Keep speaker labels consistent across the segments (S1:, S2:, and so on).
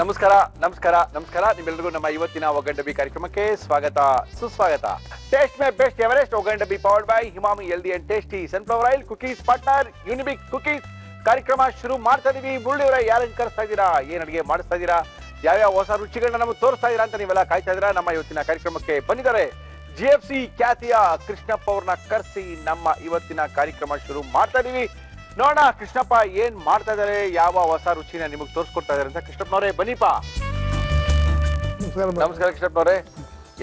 S1: ನಮಸ್ಕಾರ ನಮಸ್ಕಾರ ನಮಸ್ಕಾರ ನಿಮ್ಮೆಲ್ಲರಿಗೂ ನಮ್ಮ ಇವತ್ತಿನ ಒಗ್ಗಂಡಬಿ ಕಾರ್ಯಕ್ರಮಕ್ಕೆ ಸ್ವಾಗತ ಸುಸ್ವಾಗತ. ಟೇಸ್ಟ್ ಮೇ ಬೆಸ್ಟ್ ಎವರೆಸ್ಟ್ ಒಗ್ಗಂಡಬಿ powered by Emami healthy and tasty sunflower oil cookies partner Unibic cookies. ಕಾರ್ಯಕ್ರಮ ಶುರು ಮಾಡ್ತಾ ಇದೀವಿ. ಮುರಳಿಯವರ ಯಾರನ್ನು ಕರೆಸ್ತಾ ಇದ್ದೀರಾ, ಏನ್ ಅಡಿಗೆ ಮಾಡಿಸ್ತಾ ಇದ್ದೀರಾ, ಯಾವ್ಯಾವ ಹೊಸ ರುಚಿಗಳನ್ನ ನಮಗೆ ತೋರಿಸ್ತಾ ಇದ್ದೀರಾ ಅಂತ ನೀವೆಲ್ಲ ಕಾಯ್ತಾ ಇದ್ದೀರಾ. ನಮ್ಮ ಇವತ್ತಿನ ಕಾರ್ಯಕ್ರಮಕ್ಕೆ ಬಂದಿದ್ದಾರೆ GFC ಖ್ಯಾತಿಯ ಕೃಷ್ಣಪ್ಪ ಅವ್ರನ್ನ ಕರೆಸಿ ನಮ್ಮ ಇವತ್ತಿನ ಕಾರ್ಯಕ್ರಮ ಶುರು ಮಾಡ್ತಾ ಇದೀವಿ. ನೋಡೋಣ ಕೃಷ್ಣಪ್ಪ ಏನ್ ಮಾಡ್ತಾ ಇದಾರೆ, ಯಾವ ಹೊಸ ರುಚಿನ ನಿಮಗೆ ತೋರಿಸ್ಕೊಡ್ತಾ ಇದಾರೆ ಅಂತ. ಕೃಷ್ಣಪ್ಪನವರೇ ಬನ್ನಿಪಾ. ನಮಸ್ಕಾರ ಕೃಷ್ಣಪ್ಪನವರೇ,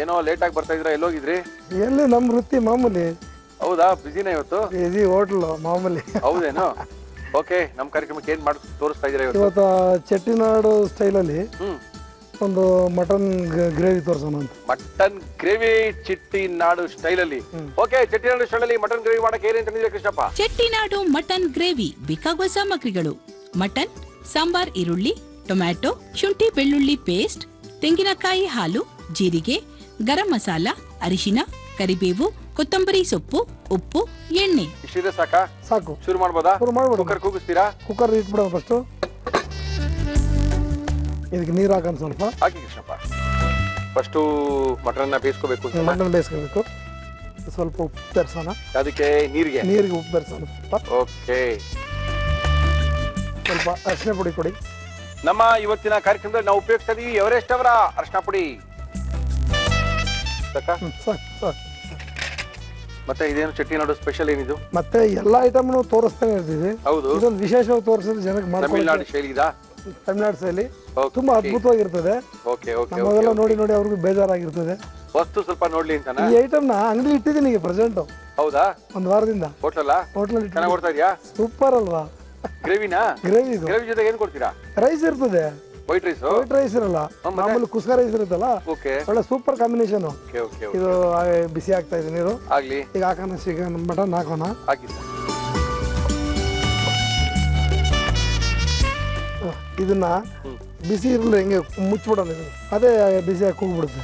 S1: ಏನೋ ಲೇಟ್ ಆಗಿ ಬರ್ತಾ ಇದ್ರ, ಎಲ್ಲೋಗಿದ್ರಿ?
S2: ಎಲ್ಲಿ ನಮ್ ವೃತ್ತಿ ಮಾಮೂಲಿ.
S1: ಹೌದಾ, ಬಿಸಿನ ಇವತ್ತು?
S2: ಬಿಸಿ ಹೋಟ್ಲ್ ಮಾಮೂಲಿ.
S1: ಹೌದೇನೋ. ಓಕೆ, ನಮ್ ಕಾರ್ಯಕ್ರಮಕ್ಕೆ ಏನ್ ಮಾಡಿ ತೋರಿಸ್ತಾ ಇದ್ದೀರಾ
S2: ಇವತ್ತು? ಚೆಟ್ಟಿನಾಡು ಸ್ಟೈಲಲ್ಲಿ ಒಂದು ಮಟನ್ ಗ್ರೇವಿ ತೋರ್ಸೋಣ ಅಂತ.
S1: ಮಟನ್ ಗ್ರೇವಿ ಚೆಟ್ಟಿನಾಡು ಸ್ಟೈಲ್ ಅಲ್ಲಿ. ಓಕೆ, ಚೆಟ್ಟಿನಾಡು ಸ್ಟೈಲ್ ಅಲ್ಲಿ ಮಟನ್ ಗ್ರೇವಿ ಮಾಡಕ್ಕೆ ಏನೇನು ತಂದಿದೆ ಕೃಷ್ಣಪ್ಪ?
S3: ಚೆಟ್ಟಿನಾಡು ಮಟನ್ ಗ್ರೇವಿ ಬೇಕಾಗುವ ಸಾಮಗ್ರಿಗಳು: ಮಟನ್, ಸಾಂಬಾರ್ ಈರುಳ್ಳಿ, ಟೊಮ್ಯಾಟೊ, ಶುಂಠಿ ಬೆಳ್ಳುಳ್ಳಿ ಪೇಸ್ಟ್, ತೆಂಗಿನಕಾಯಿ ಹಾಲು, ಜೀರಿಗೆ, ಗರಂ ಮಸಾಲ, ಅರಿಶಿನ, ಕರಿಬೇವು, ಕೊತ್ತಂಬರಿ ಸೊಪ್ಪು, ಉಪ್ಪು, ಎಣ್ಣೆ.
S1: ಇಷ್ಟಿದೆ ಸಾಕಾ?
S2: ಸಾಕು.
S1: ಶುರು ಮಾಡ್ಬೋದಾ?
S2: ಶುರು ಮಾಡ್ಬೋದು.
S1: ಕುಕ್ಕರ್ ಕೂಗಿಸ್ತೀರಾ?
S2: ಕುಕ್ಕರ್ ಇಟ್ಬಿಡೋಣ ಫಸ್ಟ್. ಇದಕ್ಕೆ ನೀರು ಹಾಕೋಣ ಸ್ವಲ್ಪ.
S1: ಹಾಕಿ ಕೃಷ್ಣಪ್ಪ. ಫಸ್ಟು ಮಟನ್ನ ಬೇಯಿಸ್ಕೋಬೇಕು.
S2: ಮಟನ್ ಬೇಯಿಸ್ಕೋಬೇಕು. ಸ್ವಲ್ಪ ಉಪ್ಪು ಬೆರೆಸೋಣ.
S1: ಅದಕ್ಕೆ ನೀರಿಗೆ
S2: ಉಪ್ಪು ಬೆರೆಸೋಣ ಸ್ವಲ್ಪ.
S1: ಓಕೆ,
S2: ಸ್ವಲ್ಪ ಅರಿಶಿನ ಪುಡಿ ಕೊಡಿ.
S1: ನಮ್ಮ ಇವತ್ತಿನ ಕಾರ್ಯಕ್ರಮದಲ್ಲಿ ನಾವು ಉಪಯೋಗಿಸ್ತಾ ಇದೀವಿ ಎವರೆಸ್ಟ್ ಅವರ ಅರಿಶಿನ ಪುಡಿ.
S2: ಸಾಕು ಸಾಕು.
S1: ಮತ್ತೆ ಇದೇನು ಚೆಟ್ಟಿನಾಡು ಸ್ಪೆಷಲ್ ಏನಿದು?
S2: ಮತ್ತೆ ಎಲ್ಲಾ ಐಟಮ್ನು ತೋರಿಸ್ತಾನೆ ಇರ್ತೀವಿ.
S1: ಹೌದು,
S2: ಇದೊಂದು ವಿಶೇಷವಾಗಿ ತೋರಿಸಿದ್ರೆ ಜನಕ್ಕೆ
S1: ತಮಿಳ್ನಾಡು ಶೈಲಿ ಇದಾ?
S2: ತಮಿಳ್ನಾಡು ಶೈಲಿ ತುಂಬಾ ಅದ್ಭುತವಾಗಿರ್ತದೆ. ನಮಗೆಲ್ಲ ನೋಡಿ ನೋಡಿ ಅವ್ರಿಗೂ ಬೇಜಾರಾಗಿರ್ತದೆ.
S1: ವಸ್ತು ಸ್ವಲ್ಪ ನೋಡ್ಲಿ ಅಂತ
S2: ಈ ಐಟಮ್ ನ ಅಂಗಡಿ ಇಟ್ಟಿದ್ದೀನಿ ಈಗ ಪ್ರೆಸೆಂಟ್.
S1: ಹೌದಾ?
S2: ಒಂದ್ ವಾರದಿಂದ
S1: ಹೋಟ್ಲಲ್ಲಿ ಚೆನ್ನಾಗಿ ಕೊಡ್ತಾ ಇದೆಯಾ?
S2: ಸೂಪರ್ ಅಲ್ವಾ?
S1: ಗ್ರೇವಿನಾ?
S2: ಗ್ರೇವಿ
S1: ಜೊತೆ ಏನ್ ಕೊಡ್ತೀರಾ?
S2: ರೈಸ್ ಇರ್ತದೆ.
S1: ವೈಟ್
S2: ರೈಸ್ ಇರಲ್ಲ, ಮಾಮೂಲಿ ಕುಸ್ಕ ರೈಸ್ ಇರುತ್ತಲ್ಲ, ಒಳ್ಳೆ ಸೂಪರ್ ಕಾಂಬಿನೇಷನ್. ಇದು ಬಿಸಿ ಆಗ್ತಾ ಇದೆ ನೀರು.
S1: ಆಗ್ಲಿ,
S2: ಈಗ ಹಾಕೋಣ. ಚಿಕನ್ ಮಟನ್ ಹಾಕೋಣ. ಇದನ್ನ ಬಿಸಿ ಇರಲಿ ಹಿಂಗೆ ಮುಚ್ಚಿಬಿಡೋಣ. ಅದೇ ಬಿಸಿಯಾಗಿ ಕೂಗ್ಬಿಡುತ್ತೆ.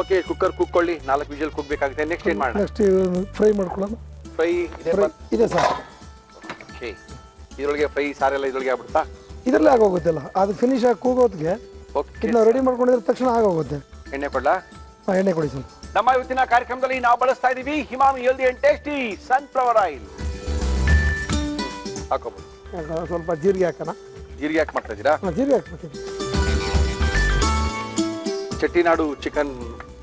S1: ಓಕೆ, ಕುಕ್ಕರ್ ಕುಕ್ಕೊಳ್ಳಿ. 4 ವಿಷಲ್ ಕುಗ್ಬೇಕಾಗುತ್ತೆ. ನೆಕ್ಸ್ಟ್ ಏನ್ ಮಾಡೋಣ?
S2: ನೆಕ್ಸ್ಟ್ ಫ್ರೈ ಮಾಡ್ಕೊಳ್ಳೋಣ.
S1: ಫ್ರೈ
S2: ಇದೆ ಸರ್.
S1: ಓಕೆ, ಇದ್ರೊಳಗೆ ಫ್ರೈ ಸಾರೆಲ್ಲ ಇದ್ರೊಳಗೆ ಆಗ್ಬಿಡುತ್ತಾ?
S2: ಇದರಲ್ಲೇ ಆಗೋಗುತ್ತಲ್ಲ, ಅದು ಫಿನಿಶ್ ಆಗಿ ಕೂಗೋದ್ಗೆ ಇದನ್ನ ರೆಡಿ ಮಾಡ್ಕೊಂಡಿದ್ರೆ ತಕ್ಷಣ ಆಗೋಗುತ್ತೆ.
S1: ಎಣ್ಣೆ ಕೊಡ್ಲಾ?
S2: ಎಣ್ಣೆ ಕೊಡಿ ಸ್ವಲ್ಪ.
S1: ನಮ್ಮ ಇವತ್ತಿನ ಕಾರ್ಯಕ್ರಮದಲ್ಲಿ ನಾವು ಬಳಸ್ತಾ ಇದೀವಿ Emami healthy and tasty sunflower oil. ಹಾಕೋಬಹುದು.
S2: ಸ್ವಲ್ಪ ಜೀರಿಗೆ ಹಾಕೋಣ.
S1: ಜೀರಿಗೆ ಹಾಕಿ ಮಾಡ್ತಾ ಇದ್ದೀರಾ?
S2: ಜೀರಿಗೆ ಹಾಕ್ಬೇಕು.
S1: ಚೆಟ್ಟಿನಾಡು ಚಿಕನ್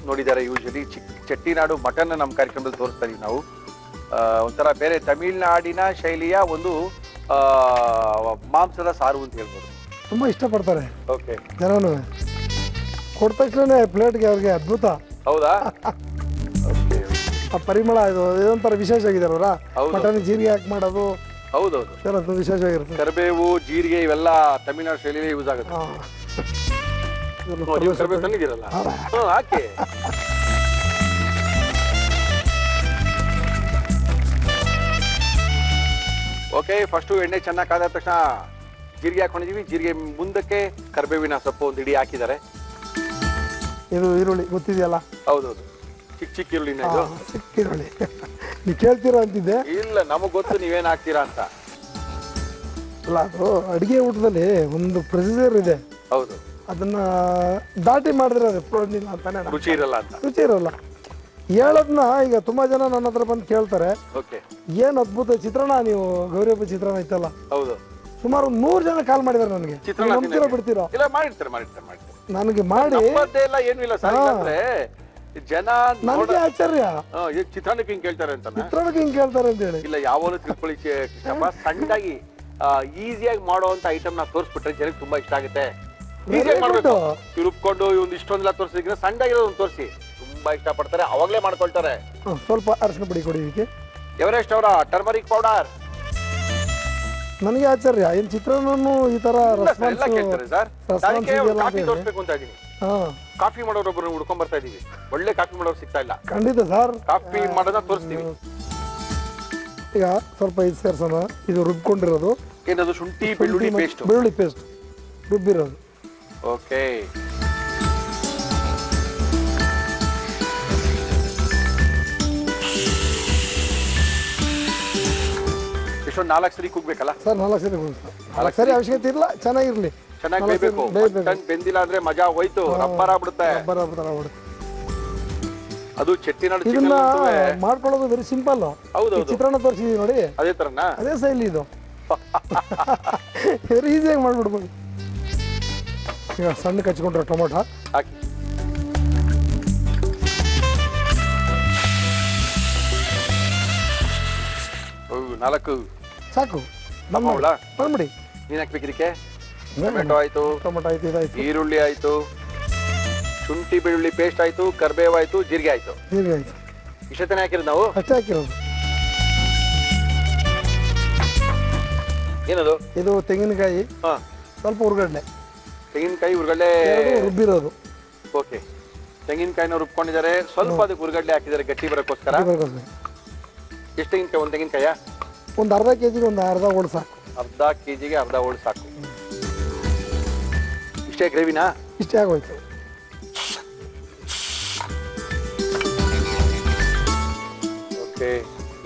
S1: ನೋಡಿದ್ದಾರೆ. ಯೂಶಲಿ ಚೆಟ್ಟಿನಾಡು ಮಟನ್ ನಮ್ಮ ಕಾರ್ಯಕ್ರಮದಲ್ಲಿ ತೋರಿಸ್ತಾ ಇದೀವಿ ನಾವು. ಒಂಥರ ಬೇರೆ ತಮಿಳ್ನಾಡಿನ ಶೈಲಿಯ ಒಂದು ಮಾಂಸದ ಸಾರು ಅಂತ ಹೇಳ್ಬೋದು.
S2: ತುಂಬಾ ಇಷ್ಟಪಡ್ತಾರೆ
S1: ಓಕೆ,
S2: ಜನನು. ಕೊಟ್ಟ ತಕ್ಷಣ ಪ್ಲೇಟ್ಗೆ ಅವ್ರಿಗೆ ಅದ್ಭುತ.
S1: ಹೌದಾ?
S2: ಆ ಪರಿಮಳ ಇದೊಂಥರ ವಿಶೇಷ ಆಗಿದೆ ಅವರ ಮಟನ್ ಜೀರಿಗೆ ಹಾಕಿ ಮಾಡೋದು.
S1: ಹೌದೌದು,
S2: ವಿಶೇಷವಾಗಿರುತ್ತೆ.
S1: ಕರಿಬೇವು, ಜೀರಿಗೆ ಇವೆಲ್ಲ ತಮಿಳ್ನಾಡು ಶೈಲಿಯಲ್ಲಿ ಯೂಸ್ ಆಗುತ್ತೆ. ಕರಿಬೇವು ತಂದಿದ್ದೀರಲ್ಲ, ಹಾಕಿ. ಓಕೆ, ಫಸ್ಟು ಎಣ್ಣೆ ಚೆನ್ನಾಗಿ ಕಾದ ತಕ್ಷಣ ಜೀರಿಗೆ ಹಾಕೊಂಡಿದೀವಿ. ಜೀರಿಗೆ ಮುಂದಕ್ಕೆ ಕರಿಬೇವಿನ ಸೊಪ್ಪು ಒಂದು ಇಡೀ ಹಾಕಿದ್ದಾರೆ.
S2: ಇದು ಈರುಳ್ಳಿ ಗೊತ್ತಿದೆಯಲ್ಲ?
S1: ಹೌದೌದು, ಚಿಕ್ಕ ಈರುಳ್ಳಿನ ಇದು.
S2: ಚಿಕ್ಕ ಈರುಳ್ಳಿ ನೀವು ಕೇಳ್ತೀರಾ ಅಂತಿದ್ದೆ.
S1: ಇಲ್ಲ, ನಮಗ್ ಗೊತ್ತು ನೀವೇನ್ ಹಾಕ್ತೀರಾ ಅಂತ.
S2: ಅಲ್ಲ, ಅದು ಅಡಿಗೆ ಊಟದಲ್ಲಿ ಒಂದು ಪ್ರೊಸೀಜರ್ ಇದೆ.
S1: ಹೌದು,
S2: ಅದನ್ನ ದಾಟಿ ಮಾಡಿದ್ರೆ
S1: ರುಚಿ ಇರಲ್ಲ ಅಂತ.
S2: ರುಚಿ ಇರಲ್ಲ ಹೇಳದ್ನ. ಈಗ ತುಂಬಾ ಜನ ನನ್ನ ಹತ್ರ ಬಂದು ಕೇಳ್ತಾರೆ, ಏನ್ ಅದ್ಭುತ ಚಿತ್ರಾನ್ನ, ನೀವು ಗೌರಿ ಹಬ್ಬ ಚಿತ್ರಾನ್ನ ಐತಲ್ಲ.
S1: ಹೌದು,
S2: ಸುಮಾರು 100 ಜನ ಕಾಲ್ ಮಾಡಿದಾರೆ ನನಗೆ. ನಂಬ್ತೀರಾ ಬಿಡ್ತೀರಾ? ನನಗೆ ಮಾಡಿ
S1: ಏನು ಇಲ್ಲ ಸರ್, ಜನ
S2: ನನಗೆ ಆಶ್ಚರ್ಯ.
S1: ಚಿತ್ರಾನ್ನಕ್ಕೆ ಹಿಂಗ್ ಕೇಳ್ತಾರೆ ಅಂತ.
S2: ಚಿತ್ರಾನ್ನಕ್ಕೆ ಹಿಂಗ್ ಕೇಳ್ತಾರೆ ಅಂತ ಹೇಳಿ
S1: ಇಲ್ಲ, ಯಾವಾಗಲೂ ತಿಳ್ಕೊಳ್ಳಿ ಕೃಷ್ಣಪ್ಪ. ಸಣ್ಣದಾಗಿ ಈಸಿಯಾಗಿ ಮಾಡೋ ಐಟಮ್ ನ ತೋರಿಸ್ಬಿಟ್ರೆ ಜನಕ್ಕೆ ತುಂಬಾ ಇಷ್ಟ ಆಗುತ್ತೆ. ಈಸಿಯಾಗಿ ಮಾಡ್ಬೇಕು. ರುಬ್ಕೊಂಡು ಒಂದು ಇಷ್ಟೊಂದೆಲ್ಲ ತೋರಿಸಿದ್ರೆ ಸಣ್ಣದಾಗಿರೋದು ಒಂದು ತೋರಿಸಿ ತುಂಬಾ ಇಷ್ಟ ಪಡ್ತಾರೆ, ಅವಾಗ್ಲೇ ಮಾಡ್ಕೊಳ್ತಾರೆ.
S2: ಸ್ವಲ್ಪ ಅರಿಶಿನ ಪುಡಿ ಕೊಡಿ ಇದಕ್ಕೆ.
S1: ಎವರೆಸ್ಟ್ ಅವರ ಟರ್ಮರಿಕ್ ಪೌಡರ್.
S2: ನನಗೆ ಆಶ್ಚರ್ಯ, ಏನ್ ಚಿತ್ರಾನ್ನ ಈ ತರ
S1: ಕೇಳ್ತಾರೆ ಸರ್. ಕಾಫಿ ತೋರಿಸ್ಬೇಕು ಅಂತ ಇದೀನಿ. ಕಾಫಿ ಮಾಡೋರೊಬ್ರು ಹುಡ್ಕೊಂಡ್ ಬರ್ತಾ ಇದೀವಿ. ಒಳ್ಳೆ ಕಾಫಿ ಮಾಡೋರು ಸಿಗ್ತಾ ಇಲ್ಲ.
S2: ಖಂಡಿತ ಸರ್,
S1: ಕಾಫಿ ಮಾಡೋದನ್ನ ತೋರಿಸ್ತೀವಿ.
S2: ಈಗ ಸ್ವಲ್ಪ ಇದು ಸೇರ್ಸೋಣ. ಇದು ರುಬ್ಕೊಂಡಿರೋದು
S1: ಏನದು? ಶುಂಠಿ ಬೆಳ್ಳುಳ್ಳಿ ಪೇಸ್ಟ್.
S2: ಬೆಳ್ಳುಳ್ಳಿ ಪೇಸ್ಟ್ ರುಬ್ಬಿರೋದು.
S1: ಓಕೆ, ಇಷ್ಟೊಂದು 4 ಸರಿ ಕೂಗ್ಬೇಕಲ್ಲ
S2: ಸರ್ 4 ಸರಿ ಹೋಗುತ್ತೆ. 4 ಸರಿ ಅವಶ್ಯಕತೆ ಇಲ್ಲ, ಚೆನ್ನಾಗಿರ್ಲಿ.
S1: ಚೆನ್ನಾಗಿ ಬೇಯಬೇಕು. ಮಟನ್ ಬೆಂದಿಲ್ಲ ಅಂದ್ರೆ ಮಜಾ ಹೋಯ್ತು, ರಬ್ಬರ್ ಆಗ್ಬಿಡುತ್ತೆ. ಅದು ಚೆಟ್ಟಿನಾಡು
S2: ಇದನ್ನ ಮಾಡ್ಕೊಳ್ಳೋದು ವೆರಿ ಸಿಂಪಲ್. ಚಿತ್ರಾನ್ನ ತೋರಿಸಿದೀವಿ ನೋಡಿ,
S1: ಅದೇ ತರನಾ?
S2: ಅದೇ ಶೈಲಿ ಇದು. ವೆರಿ ಈಸಿಯಾಗಿ ಮಾಡ್ಬಿಡ್ಬೋದು. ಈಗ ಸಣ್ಣ ಕಚ್ಕೊಂಡ್ರೆ ಟೊಮೊಟೊ
S1: ಹಾಕಿ. ನಾಲ್ಕು
S2: ಸಾಕು. ಬಂದ್ಬಿಡಿ.
S1: ನೀನ್ ಹಾಕ್ಬೇಕು ಇದಕ್ಕೆ. ಟೊಮೆಟೊ ಆಯ್ತು,
S2: ಟೊಮೊಟೊ ಆಯ್ತು, ಇದಾಯ್ತು,
S1: ಈರುಳ್ಳಿ ಆಯ್ತು, ಶುಂಠಿ ಬೆಳ್ಳುಳ್ಳಿ ಪೇಸ್ಟ್ ಆಯ್ತು, ಕರ್ಬೇವು ಆಯ್ತು, ಜೀರಿಗೆ ಆಯ್ತು.
S2: ಜೀರಿಗೆ ಆಯ್ತು.
S1: ಇಷ್ಟೇ ಹಾಕಿರೋದು ನಾವು?
S2: ಅಷ್ಟೇ ಹಾಕಿರೋದು.
S1: ಏನದು?
S2: ಇದು ತೆಂಗಿನಕಾಯಿ, ಸ್ವಲ್ಪ ಉರ್ಗಡ್ಲೆ.
S1: ತೆಂಗಿನಕಾಯಿ ಉರ್ಗಡ್ಲೆ
S2: ರುಬ್ಬಿರೋದು.
S1: ಓಕೆ, ತೆಂಗಿನಕಾಯಿನ ರುಬ್ಕೊಂಡಿದ್ದಾರೆ. ಸ್ವಲ್ಪ ಅದಕ್ಕೆ ಉರ್ಗಡ್ಲೆ ಹಾಕಿದ್ದಾರೆ ಗಟ್ಟಿ ಬರೋಕ್ಕೋಸ್ಕರ. ಎಷ್ಟು ತೆಂಗಿನಕಾಯಿ? ಒಂದು ತೆಂಗಿನಕಾಯ
S2: ಒಂದು ಅರ್ಧ ಕೆಜಿಗೆ ಒಂದು ಅರ್ಧ ಹೋಳು ಸಾಕು.
S1: ಅರ್ಧ ಕೆಜಿಗೆ ಅರ್ಧ ಹೋಳು ಸಾಕು. ಇಷ್ಟೇ ಗ್ರೇವಿನಾ?
S2: ಇಷ್ಟೇ ಆಗೋಯ್ತು.
S1: ಓಕೆ,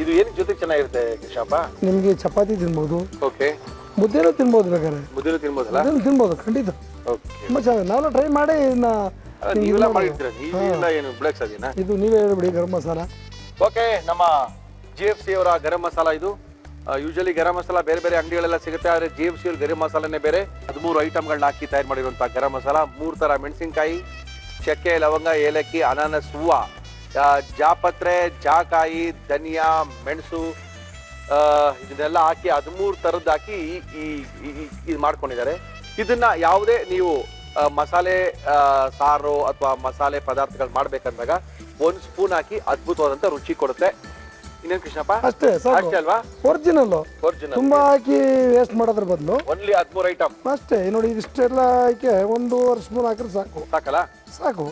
S1: ಇದು ಏನು ಜೊತೆ ಚೆನ್ನಾಗಿರುತ್ತೆ ಕೃಷ್ಣಪ್ಪ?
S2: ನಿಮ್ಗೆ ಚಪಾತಿ ತಿನ್ಬೋದು.
S1: ಓಕೆ,
S2: ಮುದ್ದೆನೂ ತಿನ್ಬೋದು, ಬೇಕಾದ್ರೆ
S1: ಮುದ್ದೆನೂ ತಿನ್ಬೋದಲ್ಲ?
S2: ತಿನ್ಬೋದು, ಖಂಡಿತ.
S1: ಓಕೆ,
S2: ತುಂಬಾ ಚೆನ್ನಾಗಿ. ನಾವೆಲ್ಲ ಟ್ರೈ ಮಾಡಿ
S1: ನೀವೆಲ್ಲ ಮಾಡಿರ್ತೀರ, ನೀವೆಲ್ಲ ಏನು ಬ್ಲಾಕ್ಸ್ ಅದೇನಾ?
S2: ಇದು ನೀವೇ ಹೇಳ್ಬಿಡಿ. ಗರಂ ಮಸಾಲ.
S1: ಓಕೆ, ನಮ್ಮ GFC ಅವರ ಗರಂ ಮಸಾಲ ಇದು. ಯೂಶಲಿ ಗರಂ ಮಸಾಲ ಬೇರೆ ಬೇರೆ ಅಂಗಡಿಗಳೆಲ್ಲ ಸಿಗುತ್ತೆ, ಆದರೆ GFC ಅವ್ರ ಗರಂ ಮಸಾಲನೇ ಬೇರೆ. 13 ಐಟಮ್ಗಳನ್ನ ಹಾಕಿ ತಯಾರು ಮಾಡಿರುವಂಥ ಗರಂ ಮಸಾಲ. 3 ಥರ ಮೆಣಸಿನ್ಕಾಯಿ, ಚಕ್ಕೆ, ಲವಂಗ, ಏಲಕ್ಕಿ, ಅನಾನಸ್ ಹೂವು, ಜಾಪತ್ರೆ, ಜಾಕಾಯಿ, ಧನಿಯಾ, ಮೆಣಸು, ಇದನ್ನೆಲ್ಲ ಹಾಕಿ 13 ಥರದ್ದು ಹಾಕಿ ಇದು ಮಾಡ್ಕೊಂಡಿದ್ದಾರೆ. ಇದನ್ನ ಯಾವುದೇ ನೀವು ಮಸಾಲೆ ಸಾರು ಅಥವಾ ಮಸಾಲೆ ಪದಾರ್ಥಗಳು ಮಾಡ್ಬೇಕಂದಾಗ 1 ಸ್ಪೂನ್ ಹಾಕಿ ಅದ್ಭುತವಾದಂತ ರುಚಿ ಕೊಡುತ್ತೆ. ಇನ್ನೇನು ಕೃಷ್ಣಪ್ಪ?
S2: ಅಷ್ಟೇ ಅಲ್ವಾ? ಒರಿಜಿನಲ್. ತುಂಬಾ ಹಾಕಿ ವೇಸ್ಟ್ ಮಾಡೋದ್ರ ಬದಲು
S1: ಓನ್ಲಿ 13 ಐಟಮ್
S2: ಅಷ್ಟೇ. ನೋಡಿ, ಇಷ್ಟೆಲ್ಲ ಹಾಕಿ 1.5 ಸ್ಪೂನ್ ಹಾಕಿದ್ರೆ ಸಾಕು.
S1: ಸಾಕಲ್ಲ?
S2: ಸಾಕು.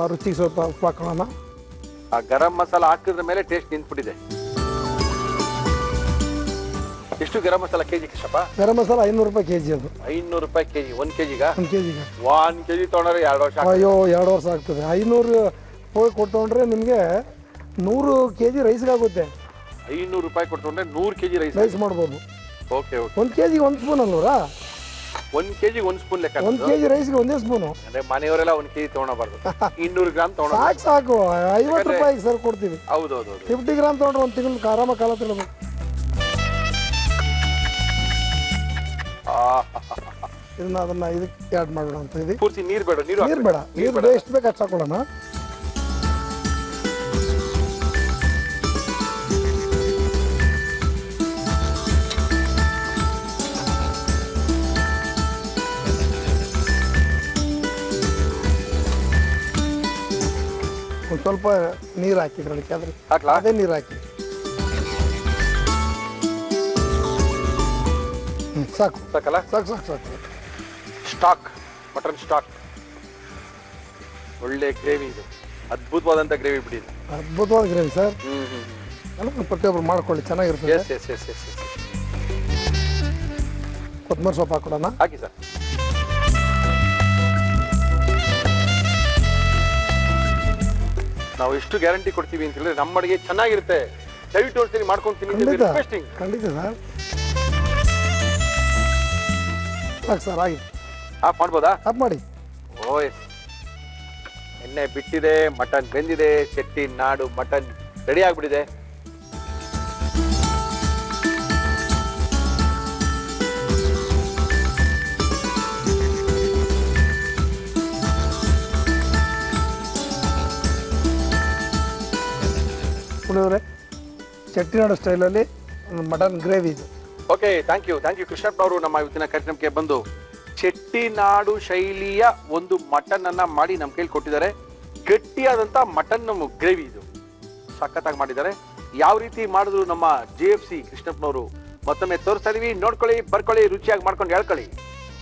S2: ಆ ರುಚಿಗೆ ಸ್ವಲ್ಪ ಉಪ್ಪು ಹಾಕೋಣ.
S1: ಆ ಗರಂ ಮಸಾಲ ಹಾಕಿದ್ರ ಮೇಲೆ ಟೇಸ್ಟ್ ನಿಂತ್ಬಿಟ್ಟಿದೆ. ಎಷ್ಟು ಗರಂ ಮಸಾಲ ಕೆಜಿ ಕೃಷ್ಣಪ್ಪ?
S2: ಗರಂ ಮಸಾಲ 500 ರೂಪಾಯಿ ಕೆಜಿ. ಅದು
S1: 500 ರೂಪಾಯಿ ಕೆಜಿ. 1 ಕೆಜಿಗ?
S2: 1 ಕೆಜಿಗೆ
S1: 1 ಕೆಜಿ ತೊಗೊಂಡ್ರೆ 2 ವರ್ಷ.
S2: ಅಯ್ಯೋ, 2 ವರ್ಷ ಆಗ್ತದೆ. 500 ರೂಪಾಯಿ ಕೊಟ್ಟೊಂಡ್ರೆ ನಿಮಗೆ 100 ಕೆಜಿ ರೈಸ್ಗಾಗುತ್ತೆ.
S1: 500 ರೂಪಾಯಿ ಕೊಟ್ಟೊಂಡ್ರೆ 100 ಕೆಜಿ
S2: ರೈಸ್ ಮಾಡ್ಬೋದು.
S1: ಓಕೆ,
S2: 1 ಕೆಜಿಗೆ 1 ಸ್ಪೂನ್ ಅಲ್ವರಾ?
S1: 1 ಕೆಜಿಗೆ 1 ಸ್ಪೂನ್ ಲೆಕ್ಕ.
S2: 1 ಕೆಜಿ ರೈಸ್ಗೆ 1 ಸ್ಪೂನು.
S1: ಅಂದ್ರೆ ಮನೆಯವರೆಲ್ಲ 1 ಕೆಜಿ ತಗೊಳಬಾರ್ದು, 200 ಗ್ರಾಮ್ ತಗೊಳ.
S2: ಸಾಕು. 50 ರೂಪಾಯಿಗೆ ಸರ್ ಕೊಡ್ತೀವಿ.
S1: ಹೌದೌದು.
S2: 50 ಗ್ರಾಮ್ ತಗೊಂಡ್ರೆ 1 ತಿಂಗಳು ಆರಾಮ ಕಾಲ ತಿನ್ನಬೇಕು. ಅದನ್ನ ಇದಕ್ಕೆ ಆ್ಯಡ್ ಮಾಡೋಣ ಅಂತ ಇದೆ.
S1: ಪೂರ್ತಿ ನೀರು ಬೇಡ?
S2: ನೀರು ಬೇಡ. ನೀರು ಎಷ್ಟು ಬೇಕು ಅಷ್ಟು ಹಾಕೊಳ್ಳೋಣ. ಒಂದು ಸ್ವಲ್ಪ ನೀರು ಹಾಕಿದ್ರೊಳಗೆ, ಆದ್ರೆ ಅದೇ ನೀರು ಹಾಕಿ. ಸಾಕು.
S1: ಸಾಕಲ್ಲ?
S2: ಸಾಕು ಸಾಕು ಸಾಕು.
S1: Stock, mutton stock. ಒಳ್ಳೆ ಗ್ರೇವಿ ಇದು. ಅದ್ಭುತವಾದಂಥ ಗ್ರೇವಿ ಬಿಡಿ.
S2: ಅದ್ಭುತವಾದ ಗ್ರೇವಿ ಸರ್. ಪ್ರತಿಯೊಬ್ಬರು ಮಾಡ್ಕೊಳ್ಳಿ, ಚೆನ್ನಾಗಿರ್ತದೆ. ಕೊತ್ತಂಬರಿ ಸೊಪ್ಪು ಹಾಕೋಣ.
S1: ಹಾಕಿ ಸರ್. ನಾವು ಎಷ್ಟು ಗ್ಯಾರಂಟಿ ಕೊಡ್ತೀವಿ ಅಂತ ಹೇಳಿದ್ರೆ ನಮ್ಮ ಅಡಿಗೆ ಚೆನ್ನಾಗಿರುತ್ತೆ. ದಯವಿಟ್ಟು ಒಂದ್ಸರಿ ಮಾಡ್ಕೊಂಡು ತಿನ್ನಿ.
S2: ಖಂಡಿತ ಸರ್. ಸಾಕು ಸರ್, ಆಗಿದೆ.
S1: ಆಫ್ ಮಾಡ್ಬೋದಾ?
S2: ಆಫ್ ಮಾಡಿ.
S1: ಓ ಎಸ್. ಎಣ್ಣೆ ಬಿಟ್ಟಿದೆ, ಮಟನ್ ಬೆಂದಿದೆ, ಚೆಟ್ಟಿನಾಡು ಮಟನ್ ರೆಡಿ ಆಗ್ಬಿಟ್ಟಿದೆ.
S2: ಪುಳಿಯೋಗರೆ ಚೆಟ್ಟಿನಾಡು ಸ್ಟೈಲಲ್ಲಿ ಮಟನ್ ಗ್ರೇವಿ ಇದು.
S1: ಓಕೆ, ಥ್ಯಾಂಕ್ ಯು ಕೃಷ್ಣಪ್ಪನವರು ನಮ್ಮ ಇವತ್ತಿನ ಕಾರ್ಯಕ್ರಮಕ್ಕೆ ಬಂದು ಚೆಟ್ಟಿನಾಡು ಶೈಲಿಯ ಒಂದು ಮಟನ್ ಅನ್ನ ಮಾಡಿ ನಮ್ಮ ಕೈಲಿ ಕೊಟ್ಟಿದ್ದಾರೆ. ಗಟ್ಟಿಯಾದಂತ ಮಟನ್ ಗ್ರೇವಿ ಇದು ಸಖತ್ತಾಗಿ ಮಾಡಿದ್ದಾರೆ. ಯಾವ ರೀತಿ ಮಾಡಿದ್ರು ನಮ್ಮ GFC ಕೃಷ್ಣಪ್ಪನವರು ಮತ್ತೊಮ್ಮೆ ತೋರಿಸ್ತಾ ಇದೀವಿ. ನೋಡ್ಕೊಳ್ಳಿ, ಬರ್ಕೊಳ್ಳಿ, ರುಚಿಯಾಗಿ ಮಾಡ್ಕೊಂಡು ಹೇಳ್ಕೊಳ್ಳಿ.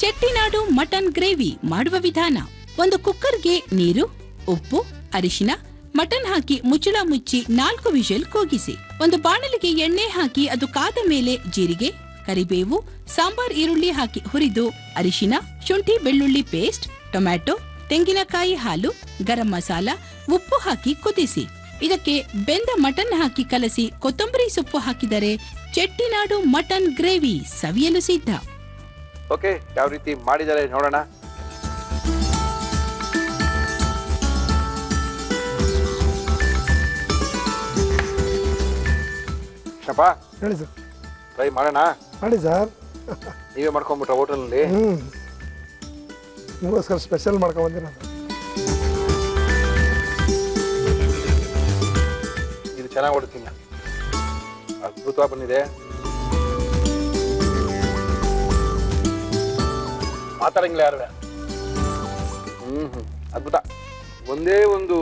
S3: ಚೆಟ್ಟಿನಾಡು ಮಟನ್ ಗ್ರೇವಿ ಮಾಡುವ ವಿಧಾನ: ಒಂದು ಕುಕ್ಕರ್ಗೆ ನೀರು, ಉಪ್ಪು, ಅರಿಶಿನ, ಮಟನ್ ಹಾಕಿ ಮುಚ್ಚಳ ಮುಚ್ಚಿ 4 ವಿಷಲ್ ಕೂಗಿಸಿ. ಒಂದು ಬಾಣಲಿಗೆ ಎಣ್ಣೆ ಹಾಕಿ ಅದು ಕಾದ ಮೇಲೆ ಜೀರಿಗೆ, ಕರಿಬೇವು, ಸಾಂಬಾರ್ ಈರುಳ್ಳಿ ಹಾಕಿ ಹುರಿದು ಅರಿಶಿನ, ಶುಂಠಿ ಬೆಳ್ಳುಳ್ಳಿ ಪೇಸ್ಟ್, ಟೊಮ್ಯಾಟೊ, ತೆಂಗಿನಕಾಯಿ ಹಾಲು, ಗರಂ ಮಸಾಲ, ಉಪ್ಪು ಹಾಕಿ ಕುದಿಸಿ. ಇದಕ್ಕೆ ಬೆಂದ ಮಟನ್ ಹಾಕಿ ಕಲಸಿ ಕೊತ್ತಂಬರಿ ಸೊಪ್ಪು ಹಾಕಿದರೆ ಚೆಟ್ಟಿನಾಡು ಮಟನ್ ಗ್ರೇವಿ ಸವಿಯಲು ಸಿದ್ಧ.
S1: ಓಕೆ, ಯಾವ ರೀತಿ ಮಾಡಿದ್ದಾರೆ ನೋಡೋಣ. ಶಪ
S2: ಹೇಳಿ ಸರ್.
S1: ಟ್ರೈ ಮಾಡೋಣ.
S2: ಮಾಡಿ ಸರ್.
S1: ನೀವೇ ಮಾಡ್ಕೊಂಡ್ಬಿಟ್ರ ಹೋಟೆಲ್ನಲ್ಲಿ?
S2: ನಿಮಗೋಸ್ಕರ ಸ್ಪೆಷಲ್ ಮಾಡ್ಕೊಂಡ್ಬಂದಿರ.
S1: ಇದು ಚೆನ್ನಾಗಿ ಹೊಡ್ತೀನಿ, ಅದ್ಭುತವಾಗಿ ಬಂದಿದೆ. ಮಾತಾಡಂಗಿಲ್ಲ ಯಾರು. ಅದ್ಭುತ. ಒಂದೇ ಒಂದು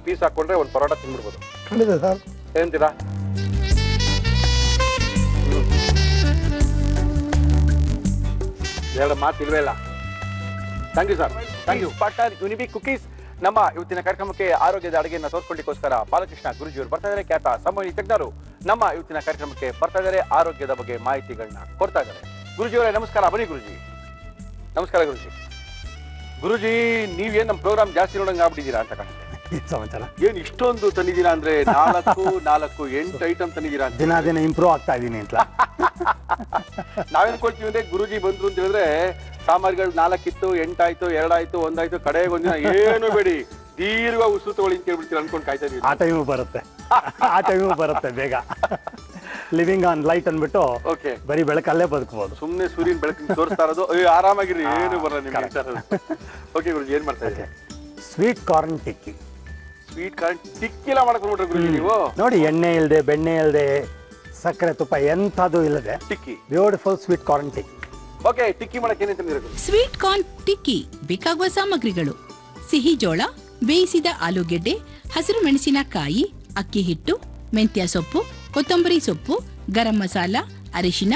S1: ಪೀಸ್ ಹಾಕೊಂಡ್ರೆ ಒಂದು ಪರೋಟ ತಿನ್ಬಿಡ್ಬೋದು.
S2: ಖಂಡಿತ ಸರ್.
S1: ಏನಂತೀರಾ? ಎರಡು ಮಾತು ಇಲ್ವೇ ಇಲ್ಲ. Thank you sir, thank you. Partner Unibic cookies ನಮ್ಮ ಇವತ್ತಿನ ಕಾರ್ಯಕ್ರಮಕ್ಕೆ ಆರೋಗ್ಯದ ಅಡುಗೆಯನ್ನು ತೋರಿಸ್ಕೊಳ್ಳಿಕ್ಕೋಸ್ಕರ ಬಾಲಕೃಷ್ಣ ಗುರುಜಿಯವರು ಬರ್ತಾ ಇದ್ದಾರೆ. ಖ್ಯಾತ ಸಂವಹನಿ ತಜ್ಞರು ನಮ್ಮ ಇವತ್ತಿನ ಕಾರ್ಯಕ್ರಮಕ್ಕೆ ಬರ್ತಾ ಇದ್ದಾರೆ. ಆರೋಗ್ಯದ ಬಗ್ಗೆ ಮಾಹಿತಿಗಳನ್ನ ಕೊಡ್ತಾ ಇದ್ದಾರೆ. ಗುರುಜಿಯವರೇ ನಮಸ್ಕಾರ. ಬನ್ನಿ ಗುರುಜಿ. ನಮಸ್ಕಾರ ಗುರುಜಿ. ಗುರುಜಿ, ನೀವೇನ್ ನಮ್ಮ ಪ್ರೋಗ್ರಾಮ್ ಜಾಸ್ತಿ ನೋಡಂಗೆ ಆಗ್ಬಿಟ್ಟಿದ್ದೀರಾ ಅಂತ ಕಾಣುತ್ತೆ.
S4: ಸಮಾಚಾರ
S1: ಏನ್ ಇಷ್ಟೊಂದು ತಂದಿದ್ದೀರಾ ಅಂದ್ರೆ 8 ಐಟಮ್ ತಂದಿದ್ದೀರಾ ಅಂತ.
S4: ದಿನ ಇಂಪ್ರೂವ್ ಆಗ್ತಾ ಇದ್ದೀನಿ ಅಂತ.
S1: ನಾವೇನ್ ಕೊಡ್ತೀವಿ ಅಂದ್ರೆ ಗುರುಜಿ ಬಂದ್ರು ಅಂತ ಹೇಳಿದ್ರೆ ಸಾಮಗ್ರಿಗಳು 4 ಇತ್ತು, 8 ಆಯ್ತು, 2 ಆಯ್ತು, 1 ಆಯ್ತು, ಕಡೆಗೆ ಒಂದಿನ ಏನು ಬೇಡಿ ದೀರ್ಘ ಉಸಿರು ತಗೊಳ್ಳಿ ಅಂತ ಕೇಳ್ಬಿಡ್ತೀರ ಅನ್ಕೊಂಡು ಕಾಯ್ತಾ ಇದೀವಿ.
S4: ಆ ಟೈಮು ಬರುತ್ತೆ ಬೇಗ. ಲಿವಿಂಗ್ ಆನ್ ಲೈಟ್ ಅಂದ್ಬಿಟ್ಟು
S1: ಓಕೆ,
S4: ಬರೀ ಬೆಳಕಲ್ಲೇ ಬದುಕಬಹುದು.
S1: ಸುಮ್ನೆ ಸೂರ್ಯನ ಬೆಳಕಿನ ತೋರಿಸ್ತಾ ಇರೋದು. ಆರಾಮಾಗಿರಿ, ಏನು ಬರಲ್ಲ ನಿಮ್ಗೆ. ಓಕೆ ಗುರುಜಿ, ಏನ್ ಮಾಡ್ತಾ ಇದ್ದೀರಿ?
S4: ಸ್ವೀಟ್ ಕಾರ್ನ್ ಟಿಕ್ಕಿ.
S1: ಸ್ವೀಟ್ ಕಾರ್ನ್ ಟಿಕ್ಕಿಲ್ಲ ಮಾಡ್ಕೊಂಡ್ಬಿಟ್ರೆ ಗುರುಜಿ ನೀವು.
S4: ನೋಡಿ, ಎಣ್ಣೆ ಇಲ್ಲದೆ, ಬೆಣ್ಣೆ ಇಲ್ಲದೆ, ಸಕ್ಕರೆ ತುಪ್ಪ ಎಂಥದ್ದು ಇಲ್ಲದೆ
S1: ಟಿಕ್ಕಿ.
S4: ಬ್ಯೂಟಿಫುಲ್ ಸ್ವೀಟ್ ಕಾರ್ನ್ ಟಿಕ್ಕಿ.
S1: ಓಕೆ, ಟಿಕ್ಕಿ ಮಾಡಕ್ಕೆ ಏನೇನು ತಂದಿರೋದು?
S3: ಸ್ವೀಟ್ ಕಾರ್ನ್ ಟಿಕ್ಕಿ ಬೇಕಾಗುವ ಸಾಮಗ್ರಿಗಳು: ಸಿಹಿ ಜೋಳ, ಬೇಯಿಸಿದ ಆಲೂಗೆಡ್ಡೆ, ಹಸಿರು ಮೆಣಸಿನಕಾಯಿ, ಅಕ್ಕಿ ಹಿಟ್ಟು, ಮೆಂತ್ಯ ಸೊಪ್ಪು, ಕೊತ್ತಂಬರಿ ಸೊಪ್ಪು, ಗರಂ ಮಸಾಲ, ಅರಿಶಿನ,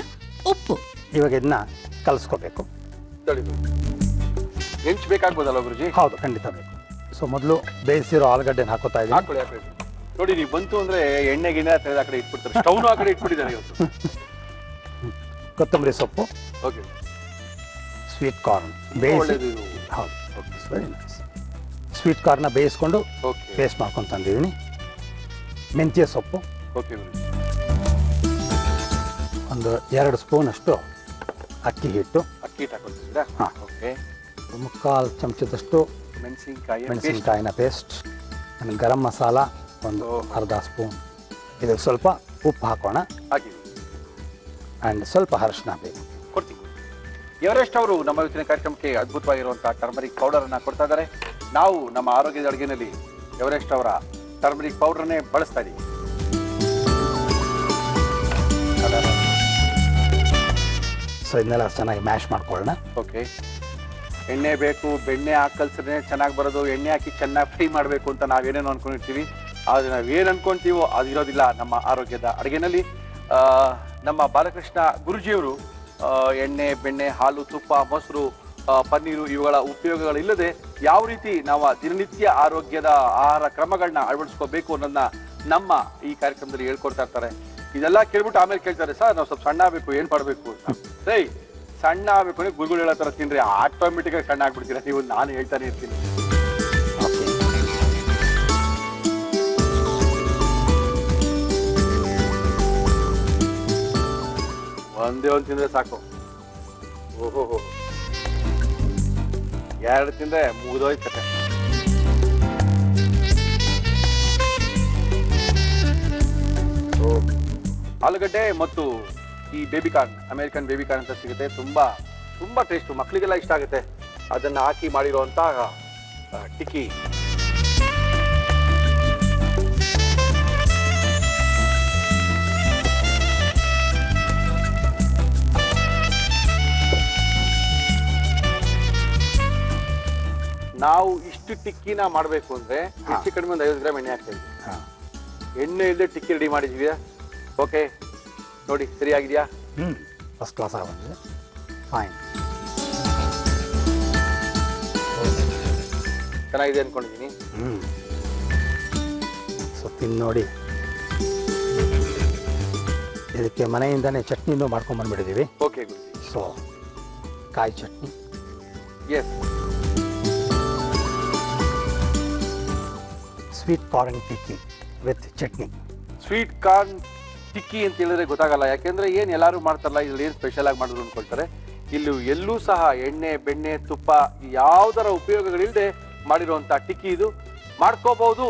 S3: ಉಪ್ಪು.
S4: ಇವಾಗ ಇದನ್ನ ಕಲಿಸ್ಕೋಬೇಕು.
S1: ಹೆಂಚು ಬೇಕಾಗ್ಬೋದಲ್ಲ ಗುರುಜಿ?
S4: ಹೌದು, ಖಂಡಿತ ಬೇಕು. ಸೊ ಮೊದಲು ಬೇಯಿಸಿರೋ ಆಲೂಗಡ್ಡೆನ ಹಾಕೋತಾ ಇದ್ದೀನಿ.
S1: ಹಾಕೊಳ್ಳಿ. ನೋಡಿ, ನೀವು ಬಂತು ಅಂದ್ರೆ ಎಣ್ಣೆ ಗಿಣ್ಣೆ ತೆಗೆದು ಆ ಕಡೆ ಇಟ್ಬಿಡ್ತಾರೆ. ಸ್ಟವ್ನು ಆ ಕಡೆ ಇಟ್ಬಿಟ್ಟಿದ್ದಾರೆ ಇವತ್ತು.
S4: ಕೊತ್ತಂಬರಿ ಸೊಪ್ಪು,
S1: ಓಕೆ.
S4: ಸ್ವೀಟ್ ಕಾರ್ನ್
S1: ಒಳ್ಳೇದು ಇದು.
S4: ಹೌದು, ವೆರಿ ನೈಸ್. ಸ್ವೀಟ್ ಕಾರ್ನ ಬೇಯಿಸ್ಕೊಂಡು
S1: ಓಕೆ,
S4: ಪೇಸ್ಟ್ ಮಾಡ್ಕೊಂಡು ತಂದಿದ್ದೀನಿ. ಮೆಂತ್ಯ ಸೊಪ್ಪು
S1: ಓಕೆ ಗುರುಜಿ.
S4: ಒಂದು 2 ಸ್ಪೂನ್ ಅಷ್ಟು ಅಕ್ಕಿ ಹಿಟ್ಟು,
S1: ಅಕ್ಕಿ ಹಿಟ್ಟು ಹಾಕೊಳ್ತಿದ್ದೀರಾ?
S4: ಹಾ.
S1: ಓಕೆ.
S4: 3/4 ಚಮಚದಷ್ಟು ಮೆಣಸಿನಕಾಯಿನ ಪೇಸ್ಟ್, ಗರಂ ಮಸಾಲ ಒಂದು ಅರ್ಧ ಸ್ಪೂನ್. ಇದು ಸ್ವಲ್ಪ ಉಪ್ಪು ಹಾಕೋಣ.
S1: ಹಾಕಿ.
S4: ಆ್ಯಂಡ್ ಸ್ವಲ್ಪ ಅರಿಶಿನ ಬೇಕು.
S1: ಕೊಡ್ತೀನಿ. ಎವರೆಸ್ಟ್ ಅವರು ನಮ್ಮ ಇವತ್ತಿನ ಕಾರ್ಯಕ್ರಮಕ್ಕೆ ಅದ್ಭುತವಾಗಿರುವಂತಹ ಟರ್ಮರಿಕ್ ಪೌಡರ್ ಅನ್ನ ಕೊಡ್ತಾ ಇದ್ದಾರೆ. ನಾವು ನಮ್ಮ ಆರೋಗ್ಯದ ಅಡುಗೆನಲ್ಲಿ ಎವರೆಸ್ಟ್ ಅವರ ಟರ್ಮರಿಕ್ ಪೌಡರ್ನೇ ಬಳಸ್ತಾ ಇದ್ದೀವಿ.
S4: ಸೊ ಇದನ್ನೆಲ್ಲ ಚೆನ್ನಾಗಿ ಮ್ಯಾಶ್ ಮಾಡ್ಕೊಳ್ಳೋಣ.
S1: ಓಕೆ. ಎಣ್ಣೆ ಬೇಕು, ಬೆಣ್ಣೆ ಹಾಕಿ ಕಲ್ಸಿದ್ರೆ ಚೆನ್ನಾಗಿ ಬರೋದು. ಎಣ್ಣೆ ಹಾಕಿ ಚೆನ್ನಾಗಿ ಫ್ರೈ ಮಾಡಬೇಕು ಅಂತ ನಾವೇನೇನು ಅನ್ಕೊಂಡಿರ್ತೀವಿ, ಆದರೆ ನಾವೇನು ಅನ್ಕೊಂತೀವೋ ಅದು ಇರೋದಿಲ್ಲ ನಮ್ಮ ಆರೋಗ್ಯದ ಅಡುಗೆನಲ್ಲಿ. ನಮ್ಮ ಬಾಲಕೃಷ್ಣ ಗುರುಜಿಯವರು ಎಣ್ಣೆ, ಬೆಣ್ಣೆ, ಹಾಲು, ತುಪ್ಪ, ಮೊಸರು, ಪನ್ನೀರು ಇವುಗಳ ಉಪಯೋಗಗಳಿಲ್ಲದೆ ಯಾವ ರೀತಿ ನಾವು ದಿನನಿತ್ಯ ಆರೋಗ್ಯದ ಆಹಾರ ಕ್ರಮಗಳನ್ನ ಅಳವಡಿಸ್ಕೋಬೇಕು ಅನ್ನೋದನ್ನ ನಮ್ಮ ಈ ಕಾರ್ಯಕ್ರಮದಲ್ಲಿ ಹೇಳ್ಕೊಡ್ತಾ ಇರ್ತಾರೆ. ಇದೆಲ್ಲ ಕೇಳ್ಬಿಟ್ಟು ಆಮೇಲೆ ಕೇಳ್ತಾರೆ, ಸರ್ ನಾವು ಸ್ವಲ್ಪ ಸಣ್ಣ ಆಗಬೇಕು, ಏನು ಮಾಡಬೇಕು ಅಂತ. ಸೈ ಸಣ್ಣ ಆಗಬೇಕು ಅಂದರೆ ಗುರುಗಳು ಹೇಳೋ ಥರ ತಿನ್ರಿ, ಆಟೋಮೆಟಿಕಾಗಿ ಸಣ್ಣ ಆಗ್ಬಿಡ್ತೀರಾ ನೀವು. ನಾನು ಹೇಳ್ತಾನೆ ಇರ್ತೀನಿ. ಒಂದೇ ಒಂದು ತಿಂದರೆ ಸಾಕು. ಓಹೋ, 2 ತಿಂದರೆ ಮುಗಿದೋಯ್ತು ಕತೆ. ಆಲೂಗಡ್ಡೆ ಮತ್ತು ಈ ಬೇಬಿಕಾರ್ನ್, ಅಮೆರಿಕನ್ ಬೇಬಿಕಾರ್ನ್ ಅಂತ ಸಿಗುತ್ತೆ. ತುಂಬಾ ತುಂಬಾ ಟೇಸ್ಟು, ಮಕ್ಕಳಿಗೆಲ್ಲ ಇಷ್ಟ ಆಗುತ್ತೆ. ಅದನ್ನ ಹಾಕಿ ಮಾಡಿರುವಂತಹ ಟಿಕ್ಕಿ. ನಾವು ಇಷ್ಟು ಟಿಕ್ಕಿನ ಮಾಡಬೇಕು ಅಂದ್ರೆ ಹೆಚ್ಚು ಕಡಿಮೆ ಒಂದು 50 ಗ್ರಾಮ್ ಎಣ್ಣೆ ಹಾಕ್ತಾ ಇದ್ವಿ. ಎಣ್ಣೆ ಇಲ್ಲದೆ ಟಿಕ್ಕಿ ರೆಡಿ ಮಾಡಿದ್ವಿ. ಓಕೆ, ನೋಡಿ ಸರಿಯಾಗಿದೆಯಾ?
S4: ಫಸ್ಟ್ ಕ್ಲಾಸ್ ಆಗಿದೆ. ಫೈನ್,
S1: ಚೆನ್ನಾಗಿದೆ ಅನ್ಕೊಂಡಿದ್ದೀನಿ.
S4: ಸೊ ತಿಂದು ನೋಡಿ, ಇದಕ್ಕೆ ಮನೆಯಿಂದನೇ ಚಟ್ನಿನೂ ಮಾಡ್ಕೊಂಡು ಬಂದ್ಬಿಟ್ಟಿದ್ದೀವಿ.
S1: ಓಕೆ ಗುರುಜಿ.
S4: ಸೊ ಕಾಯಿ chutney,
S1: yes,
S4: sweet corn tikki with chutney.
S1: Sweet corn tikki ಅಂತ ಹೇಳಿದ್ರೆ ಗೊತ್ತಾಗಲ್ಲ, ಯಾಕೆಂದ್ರೆ ಏನ್ ಎಲ್ಲರೂ ಮಾಡ್ತಾರಲ್ಲ, ಇದ್ರಲ್ಲಿ ಏನ್ ಸ್ಪೆಷಲ್ ಆಗಿ ಮಾಡಿದ್ರು ಅನ್ಕೊಳ್ತಾರೆ. ಇಲ್ಲಿ ಎಲ್ಲೂ ಸಹ ಎಣ್ಣೆ, ಬೆಣ್ಣೆ, ತುಪ್ಪ ಯಾವ್ದರ ಉಪಯೋಗಗಳಿಲ್ಲದೆ ಮಾಡಿರುವಂತ ಟಿಕ್ಕಿ ಇದು. ಮಾಡ್ಕೋಬಹುದು,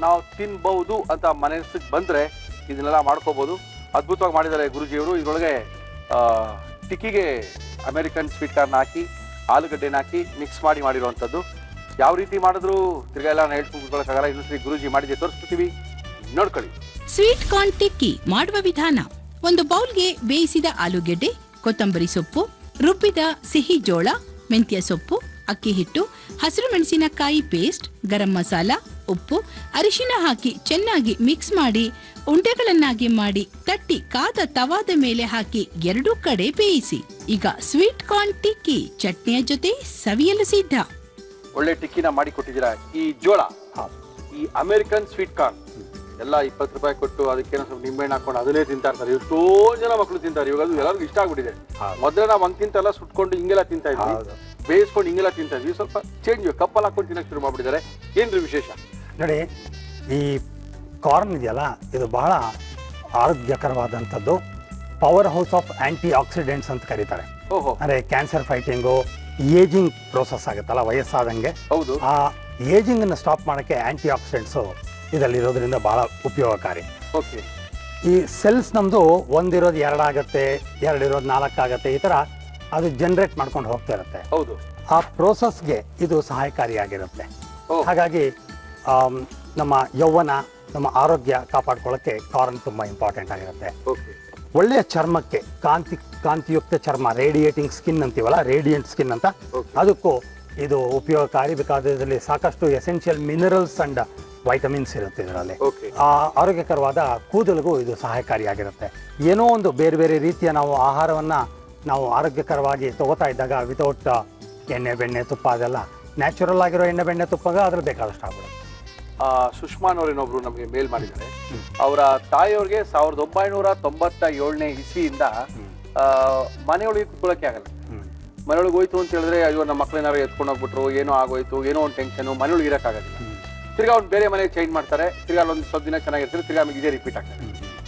S1: ನಾವು ತಿನ್ಬಹುದು ಅಂತ ಮನಸ್ಸಿಗೆ ಬಂದ್ರೆ ಇದನ್ನೆಲ್ಲ ಮಾಡ್ಕೋಬಹುದು. ಅದ್ಭುತವಾಗಿ ಮಾಡಿದ್ದಾರೆ ಗುರುಜಿಯವರು. ಇದ್ರೊಳಗೆ ಟಿಕ್ಕಿಗೆ ಅಮೆರಿಕನ್ ಸ್ವೀಟ್ ಕಾರ್ನ್ ಹಾಕಿ, ಆಲೂಗಡ್ಡೆನ ಹಾಕಿ ಮಿಕ್ಸ್ ಮಾಡಿರುವಂಥದ್ದು. ಯಾವ ರೀತಿ ಮಾಡಿದ್ರು ತಿರ್ಗಾ ಎಲ್ಲ ಹೇಳ್ಕೊಳ್ಳೋಕ್ಕಾಗಲ್ಲ. ಇನ್ನೊಂದ್ಸರಿ ಗುರುಜಿ ಮಾಡಿದೆ ತೋರಿಸ್ಬಿಡ್ತೀವಿ, ನೋಡ್ಕೊಳ್ಳಿ.
S3: ಸ್ವೀಟ್ ಕಾರ್ನ್ ಟಿಕ್ಕಿ ಮಾಡುವ ವಿಧಾನ: ಒಂದು ಬೌಲ್ಗೆ ಬೇಯಿಸಿದ ಆಲೂಗೆಡ್ಡೆ, ಕೊತ್ತಂಬರಿ ಸೊಪ್ಪು, ರುಬ್ಬಿದ ಸಿಹಿ ಜೋಳ, ಮೆಂತ್ಯ ಸೊಪ್ಪು, ಅಕ್ಕಿ ಹಿಟ್ಟು, ಹಸಿರು ಮೆಣಸಿನಕಾಯಿ ಪೇಸ್ಟ್, ಗರಂ ಮಸಾಲ, ಉಪ್ಪು, ಅರಿಶಿನ ಹಾಕಿ ಚೆನ್ನಾಗಿ ಮಿಕ್ಸ್ ಮಾಡಿ ಉಂಡೆಗಳನ್ನಾಗಿ ಮಾಡಿ ತಟ್ಟಿ ಕಾದ ತವಾದ ಮೇಲೆ ಹಾಕಿ ಎರಡೂ ಕಡೆ ಬೇಯಿಸಿ. ಈಗ ಸ್ವೀಟ್ ಕಾರ್ನ್ ಟಿಕ್ಕಿ ಚಟ್ನಿಯ ಜೊತೆ ಸವಿಯಲು ಸಿದ್ಧ.
S1: ಒಳ್ಳೆ ಟಿಕ್ಕಿನ ಮಾಡಿ ಕೊಟ್ಟಿದ್ದೀರಾ. ಈ ಜೋಳ, ಈ ಅಮೆರಿಕನ್ ಸ್ವೀಟ್ ಕಾರ್ನ್ ಎಲ್ಲ 20 ರೂಪಾಯಿ ಕೊಟ್ಟು ಅದಕ್ಕೇನೋ ಸ್ವಲ್ಪ ನಿಂಬೆಹಣ್ಣು ಹಾಕೊಂಡು ಅದನ್ನೇ ತಿಂತಾ ಇರ್ತಾರೆ. ಎಷ್ಟೋ ಜನ ಮಕ್ಕಳು ತಿಂತಾರೆ. ಇವಾಗ ಅದು ಎಲ್ಲರಿಗೂ ಇಷ್ಟ ಆಗ್ಬಿಟ್ಟಿದೆ. ಮೊದಲೇ ನಾವು ಹಂಗೆ ತಿಂತಲ್ಲ, ಸುಟ್ಕೊಂಡು ಹಿಂಗೆಲ್ಲ ತಿಂತಾ ಇದ್ವಿ, ಬೇಯಿಸ್ಕೊಂಡು ಹಿಂಗೆಲ್ಲ ತಿಂತಾ ಇದ್ವಿ. ಸ್ವಲ್ಪ ಚೇಂಜ್ ಕಪ್ಪಲ್ಲಿ ಹಾಕೊಂಡು ತಿನ್ನಕ್ಕೆ ಶುರು ಮಾಡ್ಬಿಟ್ಟಿದ್ದಾರೆ. ಏನ್ರಿ ವಿಶೇಷ?
S4: ನೋಡಿ, ಈ ಕಾರ್ನ್ ಇದೆಯಲ್ಲ, ಇದು ಬಹಳ ಆರೋಗ್ಯಕರವಾದಂಥದ್ದು. Powerhouse of antioxidants ಅಂತ ಕರೀತಾರೆ.
S1: ಓಹೋ,
S4: ಅಂದರೆ ಕ್ಯಾನ್ಸರ್ ಫೈಟಿಂಗು, ಏಜಿಂಗ್ ಪ್ರೋಸೆಸ್ ಆಗುತ್ತಲ್ಲ ವಯಸ್ಸಾದಂಗೆ,
S1: ಹೌದು.
S4: ಆ ಏಜಿಂಗನ್ನು ಸ್ಟಾಪ್ ಮಾಡೋಕ್ಕೆ ಆಂಟಿ ಆಕ್ಸಿಡೆಂಟ್ಸು ಇದರಲ್ಲಿರೋದ್ರಿಂದ ಭಾಳ ಉಪಯೋಗಕಾರಿ.
S1: ಓಕೆ.
S4: ಈ ಸೆಲ್ಸ್ ನಮ್ಮದು ಒಂದಿರೋದು 2 ಆಗುತ್ತೆ, 2 ಇರೋದು 4 ಆಗುತ್ತೆ, ಈ ಥರ ಅದು ಜನ್ರೇಟ್ ಮಾಡ್ಕೊಂಡು ಹೋಗ್ತಾ ಇರುತ್ತೆ.
S1: ಹೌದು.
S4: ಆ ಪ್ರೋಸೆಸ್ಗೆ ಇದು ಸಹಾಯಕಾರಿಯಾಗಿರುತ್ತೆ. ಹಾಗಾಗಿ ನಮ್ಮ ಯೌವನ, ನಮ್ಮ ಆರೋಗ್ಯ ಕಾಪಾಡ್ಕೊಳ್ಳೋಕ್ಕೆ ಕಾರ್ನ್ ತುಂಬ ಇಂಪಾರ್ಟೆಂಟ್ ಆಗಿರುತ್ತೆ.
S1: ಓಕೆ.
S4: ಒಳ್ಳೆಯ ಚರ್ಮಕ್ಕೆ, ಕಾಂತಿಯುಕ್ತ ಚರ್ಮ, ರೇಡಿಯೇಟಿಂಗ್ ಸ್ಕಿನ್ ಅಂತೀವಲ್ಲ, ರೇಡಿಯಂಟ್ ಸ್ಕಿನ್ ಅಂತ, ಅದಕ್ಕೂ ಇದು ಉಪಯೋಗಕಾರಿ. ಬೇಕಾದ್ರೆ ಇದರಲ್ಲಿ ಸಾಕಷ್ಟು ಎಸೆನ್ಷಿಯಲ್ ಮಿನರಲ್ಸ್ ಅಂಡ್ ವೈಟಮಿನ್ಸ್ ಇರುತ್ತೆ ಇದರಲ್ಲಿ. ಆರೋಗ್ಯಕರವಾದ ಕೂದಲಿಗೂ ಇದು ಸಹಾಯಕಾರಿಯಾಗಿರುತ್ತೆ. ಏನೋ ಒಂದು ಬೇರೆ ಬೇರೆ ರೀತಿಯ ನಾವು ಆಹಾರವನ್ನು ನಾವು ಆರೋಗ್ಯಕರವಾಗಿ ತಗೋತಾ ಇದ್ದಾಗ ವಿತೌಟ್ ಎಣ್ಣೆ, ಬೆಣ್ಣೆ, ತುಪ್ಪ, ಅದೆಲ್ಲ ನ್ಯಾಚುರಲ್ ಆಗಿರೋ ಎಣ್ಣೆ, ಬೆಣ್ಣೆ, ತುಪ್ಪಗ ಅದ್ರಲ್ಲಿ ಬೇಕಾದಷ್ಟು ಆಗ್ಬಿಡುತ್ತೆ.
S1: ಸುಷ್ಮಾನವರೇನೊಬ್ರು ನಮಗೆ ಮೇಲ್ ಮಾಡಿದ್ದಾರೆ. ಅವರ ತಾಯಿಯವ್ರಿಗೆ 1997ನೇ ಇಸ್ವಿಯಿಂದ ಮನೆಯೊಳಗೆ ಕುತ್ಕೊಳ್ಳೋಕೆ ಆಗಲ್ಲ. ಮನೆಯೊಳಗೆ ಹೋಯ್ತು ಅಂತ ಹೇಳಿದ್ರೆ, ಅಯ್ಯೋ ನಮ್ಮ ಮಕ್ಕಳೇನಾರು ಎತ್ಕೊಂಡು ಹೋಗ್ಬಿಟ್ರು, ಏನೋ ಆಗೋಯ್ತು, ಏನೋ ಒಂದು ಟೆನ್ಷನ್, ಮನೆಯೊಳಗೆ ಇರೋಕ್ಕಾಗೋದಿಲ್ಲ. ತಿರ್ಗಾ ಅವ್ನು ಬೇರೆ ಮನೆ ಚೇಂಜ್ ಮಾಡ್ತಾರೆ. ತಿರ್ಗಾ ಅಲ್ಲೊಂದು ಸ್ವಲ್ಪ ದಿನ ಚೆನ್ನಾಗಿರ್ತಾರೆ, ತಿರ್ಗಾ ಆಮೇಲೆ ಇದೇ ರಿಪೀಟ್ ಆಗ್ತದೆ.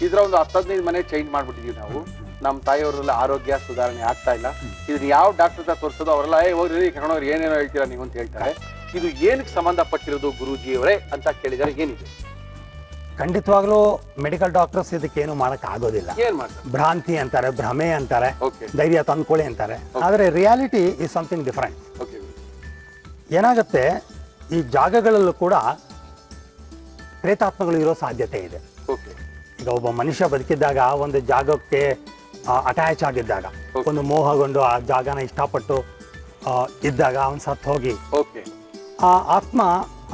S1: ಇದ್ರ ಒಂದು 10-15 ಮನೆ ಚೇಂಜ್ ಮಾಡ್ಬಿಟ್ಟಿದೀವಿ ನಾವು. ನಮ್ಮ ತಾಯಿಯವರೆಲ್ಲ ಆರೋಗ್ಯ ಸುಧಾರಣೆ ಆಗ್ತಾ ಇಲ್ಲ. ಇದನ್ನ ಯಾವ ಡಾಕ್ಟರ್ ಹತ್ರ ತೋರಿಸೋದು, ಅವರೆಲ್ಲ ಹೋಗ್ರಿ ಕರ್ಕೊಂಡವ್ರು ಏನೇನೋ ಹೇಳ್ತೀರಾ ನೀವು ಅಂತ ಹೇಳ್ತಾರೆ. ಇದು ಏನಕ್ಕೆ ಸಂಬಂಧಪಟ್ಟಿರೋದು ಗುರೂಜಿಯವರೇ ಅಂತ ಕೇಳಿದರೆ ಏನಿದೆ?
S4: ಖಂಡಿತವಾಗ್ಲೂ ಮೆಡಿಕಲ್ ಡಾಕ್ಟರ್ಸ್ ಇದಕ್ಕೇನು ಮಾಡಕ್ ಆಗೋದಿಲ್ಲ.
S1: ಏನ್ ಮಾಡ್ತಾರೆ?
S4: ಭ್ರಾಂತಿ ಅಂತಾರೆ, ಭ್ರಮೆ ಅಂತಾರೆ, ಧೈರ್ಯ ತಂದ್ಕೊಳ್ಳಿ ಅಂತಾರೆ. ಆದರೆ ರಿಯಾಲಿಟಿ ಈಸ್ ಸಮಥಿಂಗ್ ಡಿಫರೆಂಟ್. ಏನಾಗುತ್ತೆ, ಈ ಜಾಗಗಳಲ್ಲೂ ಕೂಡ ಪ್ರೇತಾತ್ಮಗಳು ಇರೋ ಸಾಧ್ಯತೆ ಇದೆ. ಈಗ ಒಬ್ಬ ಮನುಷ್ಯ ಬದುಕಿದ್ದಾಗ, ಒಂದು ಜಾಗಕ್ಕೆ ಅಟ್ಯಾಚ್ ಆಗಿದ್ದಾಗ, ಒಂದು ಮೋಹಗೊಂಡು ಆ ಜಾಗನ ಇಷ್ಟಪಟ್ಟು ಇದ್ದಾಗ ಅವನ್ ಸತ್ತು ಹೋಗಿ ಆ ಆತ್ಮ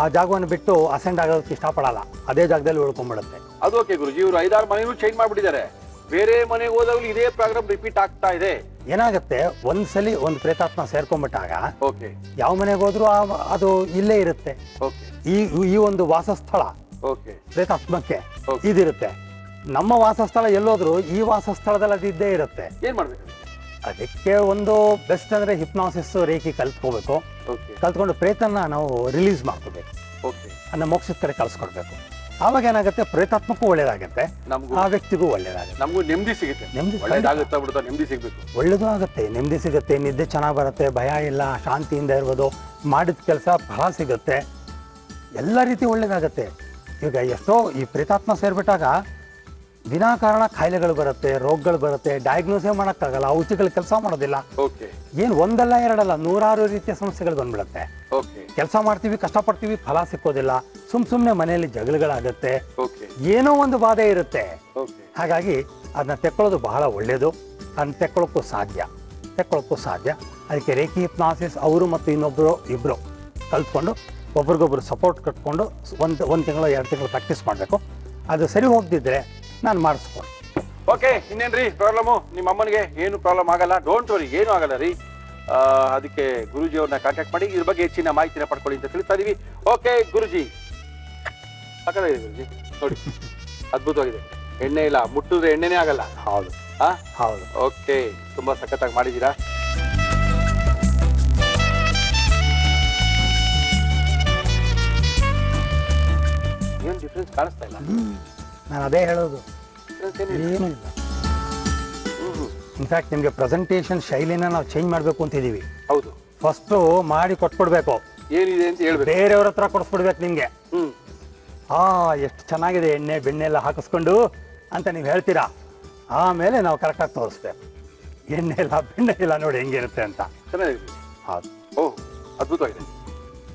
S4: ಆ ಜಾಗವನ್ನು ಬಿಟ್ಟು ಅಸೆಂಡ್ ಆಗೋದಕ್ಕೆ ಇಷ್ಟಪಡಲ್ಲ, ಅದೇ ಜಾಗದಲ್ಲಿ ಉಳ್ಕೊಂಡ್ಬಿಡುತ್ತೆ.
S1: ಅದು ಓಕೆ ಗುರುಜಿ, ಇವರು 5-6 ಮನೆಗೂ ಚೇಂಜ್ ಮಾಡ್ಬಿಟ್ಟಿದ್ದಾರೆ. ಬೇರೆ ಮನೆಗೆ ಹೋದಾಗಲೂ ಇದೇ ಪ್ರೋಗ್ರಾಮ್ ರಿಪೀಟ್ ಆಗ್ತಾ ಇದೆ.
S4: ಏನಾಗುತ್ತೆ, ಒಂದ್ಸಲಿ ಒಂದು ಪ್ರೇತಾತ್ಮ ಸೇರ್ಕೊಂಡ್ಬಿಟ್ಟಾಗ ಯಾವ ಮನೆಗೆ ಹೋದ್ರು ಅದು ಇಲ್ಲೇ ಇರುತ್ತೆ. ಈ ಒಂದು ವಾಸಸ್ಥಳ ಪ್ರೇತಾತ್ಮಕ್ಕೆ ಇದಿರುತ್ತೆ. ನಮ್ಮ ವಾಸಸ್ಥಳ ಎಲ್ಲೋದ್ರು ಈ ವಾಸಸ್ಥಳದಲ್ಲಿ ಅದು ಇದ್ದೇ ಇರುತ್ತೆ.
S1: ಏನ್ ಮಾಡ್ಬೇಕು
S4: ಅದಕ್ಕೆ? ಒಂದು ಬೆಸ್ಟ್ ಅಂದ್ರೆ ಹಿಪ್ನಾಸಿಸ್, ರೇಖಿ ಕಲ್ತ್ಕೋಬೇಕು. ಕಲ್ತ್ಕೊಂಡು ಪ್ರೇತನ ನಾವು ರಿಲೀಸ್ ಮಾಡ್ಕೋಬೇಕು, ಅದನ್ನ ಮೋಕ್ಷದ ಕಡೆ ಕಳ್ಸ್ಕೊಡ್ಬೇಕು. ಆವಾಗ ಏನಾಗುತ್ತೆ, ಪ್ರೇತಾತ್ಮಕ್ಕೂ ಒಳ್ಳೇದಾಗುತ್ತೆ, ಆ ವ್ಯಕ್ತಿಗೂ ಒಳ್ಳೇದಾಗುತ್ತೆ, ನಮಗೂ ನೆಮ್ಮದಿ ಸಿಗುತ್ತೆ. ನೆಮ್ಮದಿ ಸಿಗ್ಬೇಕು, ಒಳ್ಳೇದು ಆಗುತ್ತೆ, ನೆಮ್ಮದಿ ಸಿಗುತ್ತೆ, ನಿದ್ದೆ ಚೆನ್ನಾಗಿ ಬರುತ್ತೆ, ಭಯ ಇಲ್ಲ, ಶಾಂತಿಯಿಂದ ಇರ್ಬೋದು, ಮಾಡಿದ ಕೆಲಸ ಫಲ ಸಿಗುತ್ತೆ, ಎಲ್ಲ ರೀತಿ ಒಳ್ಳೇದಾಗತ್ತೆ. ಈಗ ಎಷ್ಟೋ ಈ ಪ್ರೇತಾತ್ಮ ಸೇರ್ಬಿಟ್ಟಾಗ ವಿನಾಕಾರಣ ಕಾಯಿಲೆಗಳು ಬರುತ್ತೆ, ರೋಗಗಳು ಬರುತ್ತೆ, ಡಯಾಗ್ನೋಸೇ ಮಾಡೋಕ್ಕಾಗಲ್ಲ, ಔಷಧಿಗಳು ಕೆಲಸ ಮಾಡೋದಿಲ್ಲ. ಏನು ಒಂದಲ್ಲ ಎರಡಲ್ಲ, 100 ರೀತಿಯ ಸಮಸ್ಯೆಗಳು ಬಂದ್ಬಿಡುತ್ತೆ. ಕೆಲಸ ಮಾಡ್ತೀವಿ, ಕಷ್ಟಪಡ್ತೀವಿ, ಫಲ ಸಿಕ್ಕೋದಿಲ್ಲ, ಸುಮ್ಮನೆ ಮನೆಯಲ್ಲಿ ಜಗಳಗಳಾಗತ್ತೆ, ಏನೋ ಒಂದು ಬಾಧೆ ಇರುತ್ತೆ. ಹಾಗಾಗಿ ಅದನ್ನ ತೆಕ್ಕೊಳ್ಳೋದು ಬಹಳ ಒಳ್ಳೇದು. ಅದನ್ನ ತೆಕ್ಕೊಳ್ಳೋಕ್ಕೂ ಸಾಧ್ಯ. ಅದಕ್ಕೆ ರೇಖಿ ಹಿಪ್ನಾಸಿಸ್ ಅವರು ಮತ್ತು ಇಬ್ಬರು ಕಲ್ತ್ಕೊಂಡು ಒಬ್ರಿಗೊಬ್ರು ಸಪೋರ್ಟ್ ಕಟ್ಕೊಂಡು ಒಂದು ತಿಂಗಳು 2 ತಿಂಗಳು ಪ್ರಾಕ್ಟೀಸ್ ಮಾಡಬೇಕು. ಅದು ಸರಿ ಹೋಗ್ದಿದ್ರೆ ನಾನು ಮಾಡಿಸ್ಕೊಂಡು.
S1: ಓಕೆ, ಇನ್ನೇನ್ರಿ ಪ್ರಾಬ್ಲಮು? ನಿಮ್ಮ ಅಮ್ಮನಿಗೆ ಏನು ಪ್ರಾಬ್ಲಮ್ ಆಗಲ್ಲ, ಡೋಂಟ್ ವರಿ, ಏನು ಆಗಲ್ಲ ರೀ. ಅದಕ್ಕೆ ಗುರುಜಿ ಅವ್ರನ್ನ ಕಾಂಟ್ಯಾಕ್ಟ್ ಮಾಡಿ ಇದ್ರ ಬಗ್ಗೆ ಹೆಚ್ಚಿನ ಮಾಹಿತಿನ ಪಡ್ಕೊಳ್ಳಿ ಅಂತ ತಿಳಿಸ್ತಾ ಇದೀವಿ. ಓಕೆ ಗುರುಜಿ, ಗುರುಜಿ ನೋಡಿ, ಅದ್ಭುತವಾಗಿದೆ. ಎಣ್ಣೆ ಇಲ್ಲ, ಮುಟ್ಟಿದ್ರೆ ಎಣ್ಣೆನೇ ಆಗಲ್ಲ.
S4: ಹೌದು
S1: ಹಾ
S4: ಹೌದು.
S1: ಓಕೆ, ತುಂಬಾ ಸಖತ್ತಾಗಿ ಮಾಡಿದ್ದೀರಾ. ಏನ್ ಡಿಫ್ರೆನ್ಸ್ ಕಾಣಿಸ್ತಾ ಇಲ್ಲ.
S4: ನಾನು ಅದೇ ಹೇಳೋದು,
S1: ಡಿಫ್ರೆನ್ಸ್ ಏನಿಲ್ಲ.
S4: ಏನೂ ಇಲ್ಲ. ಇನ್ಫ್ಯಾಕ್ಟ್ ನಿಮಗೆ ಪ್ರೆಸೆಂಟೇಷನ್ ಶೈಲಿನ ನಾವು ಚೇಂಜ್ ಮಾಡಬೇಕು ಅಂತಿದ್ದೀವಿ.
S1: ಹೌದು,
S4: ಫಸ್ಟು ಮಾಡಿ ಕೊಟ್ಬಿಡ್ಬೇಕು,
S1: ಏನಿದೆ ಅಂತ ಹೇಳ್ಬೇಕು.
S4: ಬೇರೆಯವ್ರ ಹತ್ರ ಕೊಡಿಸ್ಬಿಡ್ಬೇಕು ನಿಮಗೆ.
S1: ಹ್ಮ್,
S4: ಎಷ್ಟು ಚೆನ್ನಾಗಿದೆ ಎಣ್ಣೆ ಬೆಣ್ಣೆ ಎಲ್ಲ ಹಾಕಿಸ್ಕೊಂಡು ಅಂತ ನೀವು ಹೇಳ್ತೀರಾ. ಆಮೇಲೆ ನಾವು ಕರೆಕ್ಟಾಗಿ ತೋರಿಸ್ಬೇಕು, ಎಣ್ಣೆ ಇಲ್ಲ ಬೆಣ್ಣೆ ಇಲ್ಲ ನೋಡಿ ಹೆಂಗಿರುತ್ತೆ ಅಂತ.
S1: ಚೆನ್ನಾಗಿದೆ.
S4: ಹೌದು.
S1: ಓಹ್, ಅದ್ಭುತವಾಗಿದೆ.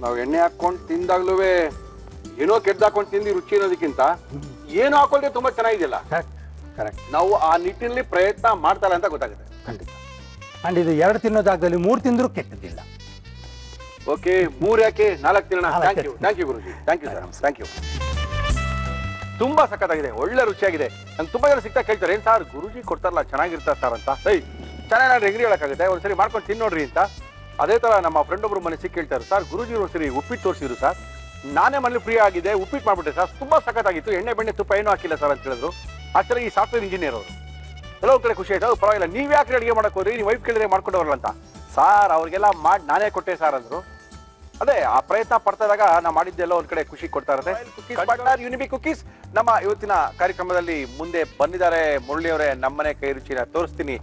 S1: ನಾವು ಎಣ್ಣೆ ಹಾಕೊಂಡು ತಿಂದಾಗ್ಲೂ ಏನೋ ಕೆಡ್ದು ಹಾಕೊಂಡು ತಿಂದು ರುಚಿ ಅನ್ನೋದಕ್ಕಿಂತ ಏನು ಹಾಕೊಂಡ್ರೆ ತುಂಬಾ ಚೆನ್ನಾಗಿದೆಯಲ್ಲ.
S4: Correct correct.
S1: ನಾವು ಆ ನಿಟ್ಟಿನಲ್ಲಿ ಪ್ರಯತ್ನ ಮಾಡ್ತಾರೆ ಅಂತ ಗೊತ್ತಾಗುತ್ತೆ.
S4: ಖಂಡಿತ. ಅಂಡ್ ಇದು 2 ತಿನ್ನೋ ಜಾಗದಲ್ಲಿ 3 ತಿಂದರೂ ಕೆಟ್ಟದಿಲ್ಲ.
S1: ಓಕೆ, 3 ಯಾಕೆ 4 ತಿನ್ನೋಣ.
S4: ನಾಲ್ಕು
S1: thank you Guruji, thank you sir, thank you. ತುಂಬಾ ಸಖತ್ತಾಗಿದೆ, ಒಳ್ಳೆ ರುಚಿಯಾಗಿದೆ. ನಂಗೆ ತುಂಬಾ ಜನ ಸಿಗ್ತಾ ಕೇಳ್ತಾರೆ, ಏನ್ ಸರ್ ಗುರುಜಿ ಕೊಡ್ತಾರಲ್ಲ ಚೆನ್ನಾಗಿರ್ತಾರೆ ಸರ್ ಅಂತ. ಚೆನ್ನಾಗಿ ಹೆಂಗ್ರಿ ಹೇಳಕ್ಕಾಗುತ್ತೆ, ಒಂದ್ಸರಿ ಮಾಡ್ಕೊಂಡು ತಿನ್ನೋಡ್ರಿ ಅಂತ. ಅದೇ ತರ ನಮ್ಮ ಫ್ರೆಂಡ್ ಒಬ್ರು ಮನೆ ಸಿಕ್ಕಿ ಕೇಳ್ತಾರೆ, ಸರ್ ಗುರುಜಿ ಒಂದ್ಸರಿ ಉಪ್ಪಿಟ್ಟು ತೋರಿಸಿದ್ರು ಸರ್, ನಾನೇ ಮನೇಲಿ ಫ್ರೀ ಆಗಿದೆ ಉಪ್ಪಿಟ್ಟು ಮಾಡ್ಬಿಟ್ಟೆ ಸರ್, ತುಂಬಾ ಸಖತ್ತಾಗಿತ್ತು, ಎಣ್ಣೆ ಬೆಣ್ಣೆ ತುಪ್ಪ ಏನೂ ಹಾಕಿಲ್ಲ ಸರ್ ಅಂತ ಹೇಳಿದ್ರು. ಆಕ್ಚುಲಿ ಈ ಸಾಫ್ಟ್ವೇರ್ ಇಂಜಿನಿಯರ್ ಅವರು ಕೆಲವು ಕಡೆ ಖುಷಿ ಆಯ್ತು. ಪರವಾಗಿಲ್ಲ, ನೀವ್ ಯಾಕೆ ಅಡುಗೆ ಮಾಡಕ್ ಹೋದ್ರಿ, ನೀವು ವೈಫ್ ಕೇಳಿದ್ರೆ ಮಾಡ್ಕೊಂಡವ್ರಲ್ಲ ಅಂತ. ಸಾರ್ ಅವ್ರಿಗೆಲ್ಲ ಮಾಡಿ ನಾನೇ ಕೊಟ್ಟೆ ಸರ್ ಅಂದ್ರು. ಅದೇ ಆ ಪ್ರಯತ್ನ ಪಡ್ತಾ ಇದ್ದಾಗ ನಾವು ಮಾಡಿದ್ದೆಲ್ಲ ಒಂದ್ ಕಡೆ ಖುಷಿ ಕೊಡ್ತಾ ಇರುತ್ತೆ. ಯುನಿಬಿಕ್ ಕುಕೀಸ್ ನಮ್ಮ ಇವತ್ತಿನ ಕಾರ್ಯಕ್ರಮದಲ್ಲಿ ಮುಂದೆ ಬಂದಿದ್ದಾರೆ. ಮುರಳಿ ಅವರೇ, ನಮ್ಮನೆ ಕೈ ರುಚಿನ ತೋರಿಸ್ತೀನಿ,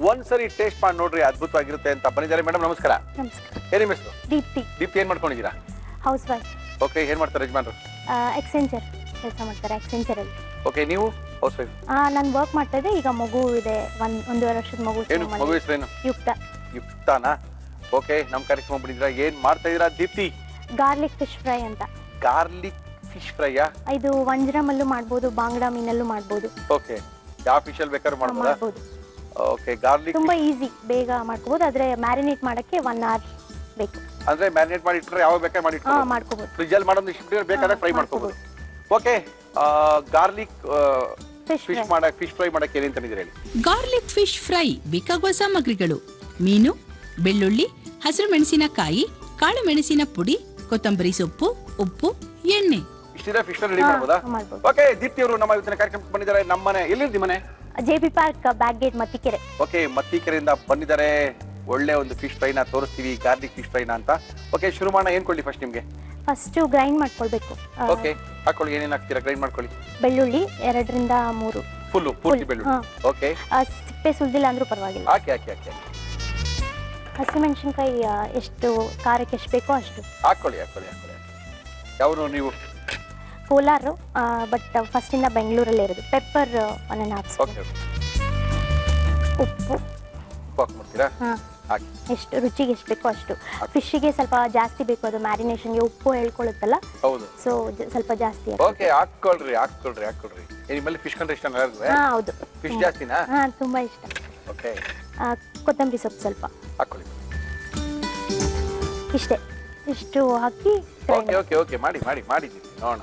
S1: ಒಂದ್ಸರಿ ಟೇಸ್ಟ್ ಮಾಡಿ ನೋಡ್ರಿ, ಅದ್ಭುತವಾಗಿರುತ್ತೆ ಅಂತ ಬಂದಿದ್ದಾರೆ. ಮೇಡಮ್ ನಮಸ್ಕಾರ. ಏನ್ ನಿಮ್ಮ ಹೆಸರು?
S5: ದೀಪ್ತಿ.
S1: ದೀಪ್ತಿ, ಏನ್ ಮಾಡ್ಕೊಂಡಿದ್ದೀರಾ?
S5: House wife.
S1: ಓಕೆ, ಏನ್ ಮಾಡ್ತಾರೆ ಯಜಮಾನ್ರು?
S5: ಎಕ್ಸೆಂಚರ್ ಕೆಲಸ ಮಾಡ್ತಾರೆ, ಎಕ್ಸೆಂಚರ್ ಅಲ್ಲಿ.
S1: ಓಕೆ, ನೀವು ಹೌಸ್ ವೈಫ್?
S5: ನಾನು ವರ್ಕ್ ಮಾಡ್ತಾ ಇದ್ದೆ, ಈಗ ಮಗು ಇದೆ, 1.5 ವರ್ಷದ ಮಗು.
S1: ಏನು ಮಗು ಹೆಸರೇನು?
S5: ಯುಕ್ತ.
S1: ಯುಕ್ತಾನಾ? ಓಕೆ, ನಮ್ಮ ಕಾರ್ಯಕ್ರಮ ಬಂದಿದ್ದೀರಾ, ಏನ್ ಮಾಡ್ತಾ ಇದೀರಾ ದೀಪ್ತಿ?
S5: ಗಾರ್ಲಿಕ್ ಫಿಶ್ ಫ್ರೈ ಅಂತ.
S1: ಗಾರ್ಲಿಕ್ ಫಿಶ್ ಫ್ರೈಯಾ?
S5: ಇದು ವಂಜರಮಲ್ಲೂ ಮಾಡ್ಬೋದು, ಬಾಂಗ್ಡಾ ಮೀನಲ್ಲೂ ಮಾಡ್ಬೋದು.
S1: ಓಕೆ, ಯಾವ ಫಿಶ್ ಅಲ್ಲಿ ಬೇಕಾದ್ರೂ ಮಾಡ್ಬೋದಾ?
S5: ಮಾಡ್ಬೋದು.
S1: ಓಕೆ, ಗಾರ್ಲಿಕ್
S5: ತುಂಬಾ ಈಸಿ, ಬೇಗ ಮಾಡ್ಕೋಬಹುದು. ಆದ್ರೆ ಮ್ಯಾರಿನೇಟ್ ಮಾಡಕ್ಕೆ 1 hour ಬೇಕು.
S1: ಅಂದ್ರೆ ಮ್ಯಾರಿನೇಟ್ ಮಾಡಿ ಇಟ್ರೆ ಯಾವಾಗ ಬೇಕಾದ್ರೆ ಮಾಡಿ ಇಟ್ಕೋಬಹುದು.
S5: ಮಾಡ್ಕೋಬಹುದು.
S1: ಫ್ರಿಜ್ ಅಲ್ಲಿ ಮಾಡೋದು ಇಷ್ಟು ಬೇಕಾದ್ರೆ ಫ್ರೈ ಮಾಡ್ಕೋಬಹುದು. ಓಕೆ, ಗಾರ್ಲಿಕ್ ಫಿಶ್ ಫ್ರೈ ಮಾಡಕ್ಕೆ ಏನೇನು ತಂದಿದ್ದೀರಿ ಹೇಳಿ?
S3: ಗಾರ್ಲಿಕ್ ಫಿಶ್ ಫ್ರೈ ಬೇಕಾಗುವ ಸಾಮಗ್ರಿಗಳು: ಮೀನು, ಬೆಳ್ಳುಳ್ಳಿ, ಹಸಿರು ಮೆಣಸಿನಕಾಯಿ, ಕಾಳು ಮೆಣಸಿನ ಪುಡಿ, ಕೊತ್ತಂಬರಿ ಸೊಪ್ಪು, ಉಪ್ಪು, ಎಣ್ಣೆ.
S1: ಇಷ್ಟಿದೆ, ಫಿಶ್ ರೆಡಿ ಮಾಡ್ಬೋದಾ?
S5: ಮಾಡ್ಬೋದು.
S1: ಓಕೆ, ದೀಪ್ತಿ ಅವರು ನಮ್ಮ ಇವತ್ತಿನ ಕಾರ್ಯಕ್ರಮಕ್ಕೆ ಬಂದಿದ್ದಾರೆ. ನಮ್ಮನೆ ಎಲ್ಲಿದೆ ಮನೆ?
S5: JP park back gate, Mathikere.
S1: Okay, ಮತ್ತಿಕೆರೆಯಿಂದ ಬಂದಿದ್ದಾರೆ. ಒಳ್ಳೆ ಒಂದು ಫಿಶ್ ಫ್ರೈನ ತೋರಿಸ್ತೀವಿ, ಗಾರ್ಲಿಕ್ ಫಿಶ್ ಫ್ರೈನ ಅಂತ. ಓಕೆ, ಶುರು ಮಾಡೋಣ. ಏನ್ ಕೊಡ್ಲಿ ಫಸ್ಟ್ ನಿಮ್ಗೆ?
S5: ಫಸ್ಟ್ ಗ್ರೈಂಡ್ ಮಾಡ್ಕೊಳ್ಬೇಕು.
S1: ಓಕೆ, ಹಾಕೊಳ್ಳಿ. ಏನೇನು ಹಾಕ್ತೀರಾ? ಗ್ರೈಂಡ್ ಮಾಡ್ಕೊಳ್ಳಿ.
S5: ಬೆಳ್ಳುಳ್ಳಿ 2 ರಿಂದ 3.
S1: ಪೂರ್ತಿ ಬೆಳ್ಳುಳ್ಳಿ. ಓಕೆ,
S5: ಸಿಪ್ಪೆ ಸುಲ್ದಿಲ್ಲ ಅಂದ್ರೂ ಪರವಾಗಿಲ್ಲ.
S1: ಹಾಕಿ.
S5: ಹಸಿಮೆಣಸಿನ್ಕಾಯಿ ಎಷ್ಟು ಖಾರಕ್ಕೆ ಎಷ್ಟು ಬೇಕೋ ಅಷ್ಟು
S1: ಹಾಕೊಳ್ಳಿ. ಯಾವುದು ನೀವು?
S5: ಕೋಲಾರ, ಬಟ್ ಫಸ್ಟ್ ಇಂದ ಬೆಂಗಳೂರಲ್ಲೇ ಇರೋದು. Pepper 1.5 spoon.
S1: ಓಕೆ,
S5: ಉಪ್ಪು
S1: ಹಾಕ್ಬಿಡ್ತೀರಾ? ಹಾಕಿ.
S5: ಎಷ್ಟು ರುಚಿಗೆ ಎಷ್ಟು ಬೇಕೋ ಅಷ್ಟು. ಫಿಶ್ಗೆ ಸ್ವಲ್ಪ ಜಾಸ್ತಿ ಬೇಕು, ಅದು ಮ್ಯಾರಿನೇಷನ್ಗೆ ಉಪ್ಪು ಹೇಳ್ಕೊಳ್ಳುತ್ತಲ್ಲ.
S1: ಹೌದು.
S5: ಸೊ ಸ್ವಲ್ಪ ಜಾಸ್ತಿ.
S1: ಓಕೆ, ಹಾಕ್ಕೊಳ್ರಿ. ನಿಮ್ಮಲ್ಲಿ ಫಿಶ್ ಕಂಡ್ರೆ ಇಷ್ಟ ಎಲ್ಲರಿಗೂ?
S5: ಹೌದು.
S1: ಫಿಶ್ ಜಾಸ್ತಿನಾ?
S5: ತುಂಬಾ ಇಷ್ಟ.
S1: ಓಕೆ,
S5: ಕೊತ್ತಂಬರಿ ಸೊಪ್ಪು ಸ್ವಲ್ಪ
S1: ಹಾಕೊಳ್ಳಿ.
S5: ಇಷ್ಟು ಹಾಕಿ
S1: ಓಕೆ, ಮಾಡಿ ನೋಡೋಣ.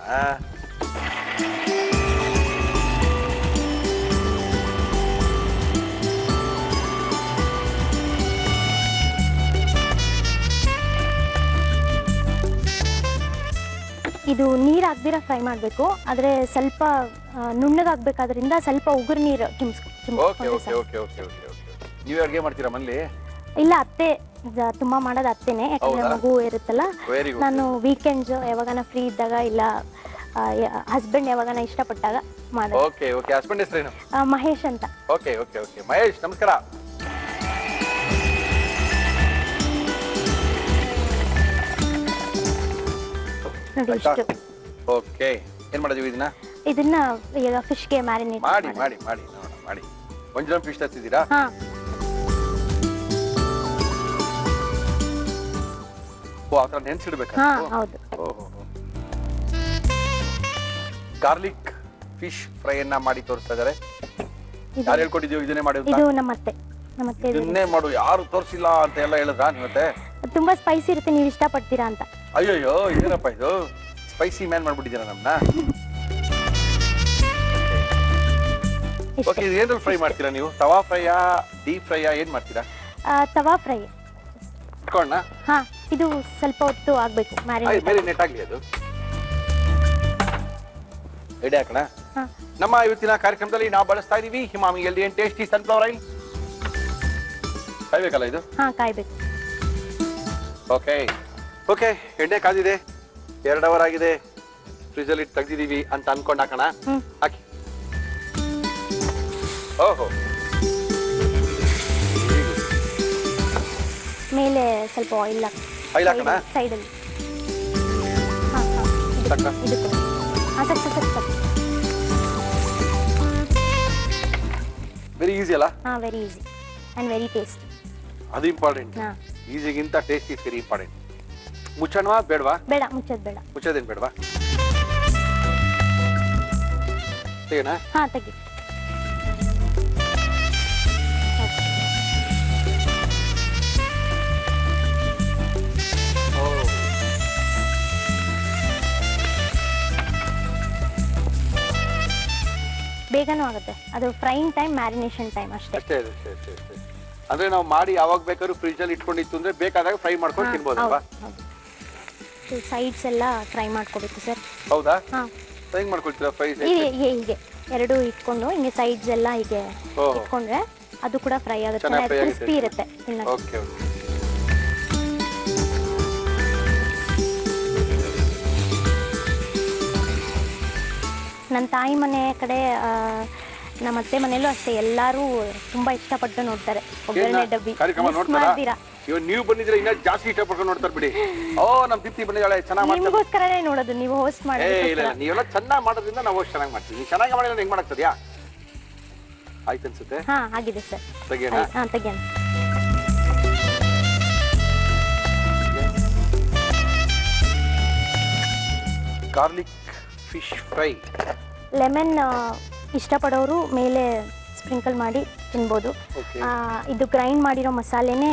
S5: ಇದು ನೀರು ಹಾಕ್ದಿರ ಫ್ರೈ ಮಾಡಬೇಕು. ಆದರೆ ಸ್ವಲ್ಪ ನುಣ್ಣಗಾಗಬೇಕಾದ್ರಿಂದ ಸ್ವಲ್ಪ ಉಗುರು ನೀರು
S1: ನೀವು ಅಡುಗೆ ಮಾಡ್ತೀರಾ ಮನೇಲಿ?
S5: ಇಲ್ಲ, ಅತ್ತೆ ತುಂಬಾ ಮಾಡೋದು ಅತ್ತೆನೆ, ಯಾಕಂದ್ರೆ ಮಗು ಇರುತ್ತಲ್ಲ. ನಾನು ವೀಕೆಂಡ್ಸ್ ಯಾವಾಗನ ಫ್ರೀ ಇದ್ದಾಗ, ಇಲ್ಲ ಹಸ್ಬೆಂಡ್ ಯಾವಾಗನ ಇಷ್ಟಪಟ್ಟಾಗ ಮಾಡೋದು.
S1: ಓಕೆ, ಹಸ್ಬೆಂಡ್ ಹೆಸರೇನು?
S5: ಮಹೇಶ್ ಅಂತ.
S1: ಓಕೆ, ಮಹೇಶ್ ನಮಸ್ಕಾರ.
S5: ನೋಡಿ ಇಷ್ಟು.
S1: ಓಕೆ, ಏನ್ ಮಾಡಿದೀವಿ
S5: ಇದನ್ನ ಈಗ ಫಿಶ್ಗೆ ಮ್ಯಾರಿನೇಟ್
S1: ಮಾಡಿ ನೋಡೋಣ. ಮಾಡಿ ವಂಜರಂ ಫಿಶ್ ತರ್ತಿದ್ದೀರಾ? ಓ, ಆ ಥರ ನೆನ್ಸಿಡ್ಬೇಕಾ?
S5: ಹೌದು.
S1: ಗಾರ್ಲಿಕ್ ಫಿಶ್ ಫ್ರೈ ಅನ್ನ ಮಾಡಿ ತೋರಿಸ್ತಾ ಇದ್ದಾರೆ. ಯಾರು ಹೇಳ್ಕೊಟ್ಟಿದ್ದೀವಿ ಇದನ್ನೇ ಮಾಡೋದು?
S5: ಇದು ನಮ್ಮತ್ತೆ
S1: ಇದನ್ನೇ ಮಾಡು, ಯಾರು ತೋರಿಸಿಲ್ಲ ಅಂತ ಎಲ್ಲ ಹೇಳಿದ್ರಾ ನಿಮ್ಮತ್ತೆ?
S5: ತುಂಬಾ ಸ್ಪೈಸಿ ಇರುತ್ತೆ, ನೀವು ಇಷ್ಟಪಡ್ತೀರಾ ಅಂತ.
S1: ಅಯ್ಯೋ, ಏನಪ್ಪ ಇದು ಸ್ಪೈಸಿ ಮ್ಯಾನ್ ಮಾಡ್ಬಿಟ್ಟಿದ್ದೀರಾ ನಮ್ಮನ್ನ. ಓಕೆ, ಏನ್ರಲ್ಲಿ ಫ್ರೈ ಮಾಡ್ತೀರಾ ನೀವು? ತವಾ ಫ್ರೈಯಾ, ಡೀಪ್ ಫ್ರೈಯಾ, ಏನ್ ಮಾಡ್ತೀರಾ?
S5: ತವಾ ಫ್ರೈ.
S1: ಹಾಕೋಣ.
S5: ಇದು ಸ್ವಲ್ಪ ಹೊತ್ತು ಆಗ್ಬೇಕು
S1: ಮ್ಯಾರಿನೇಟ್ ಆಗ್ಲಿ. ಅದು ಎಡೆ ಹಾಕೋಣ. ನಮ್ಮ ಇವತ್ತಿನ ಕಾರ್ಯಕ್ರಮದಲ್ಲಿ ನಾವು ಬಳಸ್ತಾ ಇದೀವಿ Emami healthy and tasty sunflower oil. ಕಾಯ್ಬೇಕಲ್ಲ ಇದು?
S5: ಕಾಯ್ಬೇಕು.
S1: ಓಕೆ ಓಕೆ, ಎಣ್ಣೆ ಕಾದಿದೆ, 2 ಅವರ್ ಆಗಿದೆ, ಫ್ರಿಜ್ ಅಲ್ಲಿ ತೆಗ್ದಿದೀವಿ ಅಂತ ಅನ್ಕೊಂಡ್ ಹಾಕೋಣ. ಹಾಕಿ. ಓಹೋ,
S5: ಮೇಲೆ ಸ್ವಲ್ಪ ಆಯಿಲ್
S1: ಹಾಕೋಣ
S5: ಸೈಡಲ್ಲಿ.
S1: ವೆರಿ ಈಸಿ ಅಲ್ಲ?
S5: Very easy and very tasty.
S1: ಅದು ಇಂಪಾರ್ಟೆಂಟ್. ಈಸಿಗಿಂತ ಟೇಸ್ಟ್ ಇಸ್ ವೆರಿ ಇಂಪಾರ್ಟೆಂಟ್. ಮುಚ್ಚಣವಾ ಬೇಡವಾ?
S5: ಬೇಡ, ಮುಚ್ಚೋದು ಬೇಡ.
S1: ಮುಚ್ಚೋದೇನು ಬೇಡವಾ? ತೆಗೆನಾ?
S5: ತೆಗಿ. ಬೇಗನೂ ಆಗುತ್ತೆ. ಅದು ಫ್ರೈಯಿಂಗ್ ಟೈಮ್, ಮ್ಯಾರಿನೇಷನ್ ಟೈಮ್ ಅಷ್ಟೇ.
S1: ಅಂದ್ರೆ ನಾವು ಮಾಡಿ ಯಾವಾಗ ಬೇಕಾದ್ರೂ ಫ್ರಿಜ್ ಅಲ್ಲಿ ಇಟ್ಕೊಂಡಿತ್ತು ಅಂದ್ರೆ ಬೇಕಾದಾಗ ಫ್ರೈ ಮಾಡ್ಕೊಂಡು ತಿನ್ಬೋದಲ್ವಾ?
S5: ಸೈಡ್ಸ್ ಎಲ್ಲ ಫ್ರೈ ಮಾಡ್ಕೋಬೇಕು ಸರ್.
S1: ಹೌದಾ? ಹೆಂಗ್ ಮಾಡ್ಕೊಳ್ತೀರಾ ಫ್ರೈ?
S5: ಹೀಗೆ ಎರಡು ಇಟ್ಕೊಂಡು ಹಿಂಗೆ ಸೈಡ್ಸ್ ಎಲ್ಲ ಹೀಗೆ ಇಟ್ಕೊಂಡ್ರೆ ಅದು ಕೂಡ ಫ್ರೈ ಆಗುತ್ತೆ, ಕ್ರಿಸ್ಪಿ ಇರುತ್ತೆ.
S1: ಓಕೆ.
S5: ನನ್ನ ತಾಯಿ ಮನೆ ಕಡೆ, ನಮ್ಮ ಅತ್ತೆ ಮನೆಯಲ್ಲೂ ಅಷ್ಟೇ, ಎಲ್ಲರೂ ತುಂಬಾ ಇಷ್ಟಪಟ್ಟು ನೋಡ್ತಾರೆ ಒಗ್ಗರಣೆ ಡಬ್ಬಿ.
S1: ನೀವು ಬಂದಿದ್ರೆ ಇನ್ನ ಜಾಸ್ತಿ ಇಷ್ಟಪಟ್ಟು ನೋಡ್ತಾರೆ ಬಿಡಿ. ನಮ್ ದೀಪ್ತಿ ಬಂದಿದ್ದಾಳೆ, ಚೆನ್ನಾಗಿ ಮಾಡ್ತಾರೆ.
S5: ನಿಮಗೋಸ್ಕರನೇ ನೋಡೋದು, ನೀವು ಹೋಸ್ಟ್ ಮಾಡಿ.
S1: ನೀವೆಲ್ಲ ಚೆನ್ನಾಗಿ ಮಾಡೋದ್ರಿಂದ ನಾವು ಹೋಸ್ಟ್ ಚೆನ್ನಾಗಿ ಮಾಡ್ತೀವಿ. ನೀವು ಚೆನ್ನಾಗಿ ಮಾಡಿದ್ರೆ ಹೆಂಗ್ ಮಾಡಾಕ್ತದ್ಯಾ? ಆಯ್ತು ಅನ್ಸುತ್ತೆ.
S5: ಆಗಿದೆ ಸರ್.
S1: ತೆಗಿಯೋಣ?
S5: ತೆಗಿಯೋಣ.
S1: Garlic fish fry.
S5: ಲೆಮನ್ ಇಷ್ಟಪಡೋರು ಮೇಲೆ ಸ್ಪ್ರಿಂಕಲ್ ಮಾಡಿ ತಿನ್ಬೋದು. ಇದು ಗ್ರೈಂಡ್ ಮಾಡಿರೋ ಮಸಾಲೆನೇ.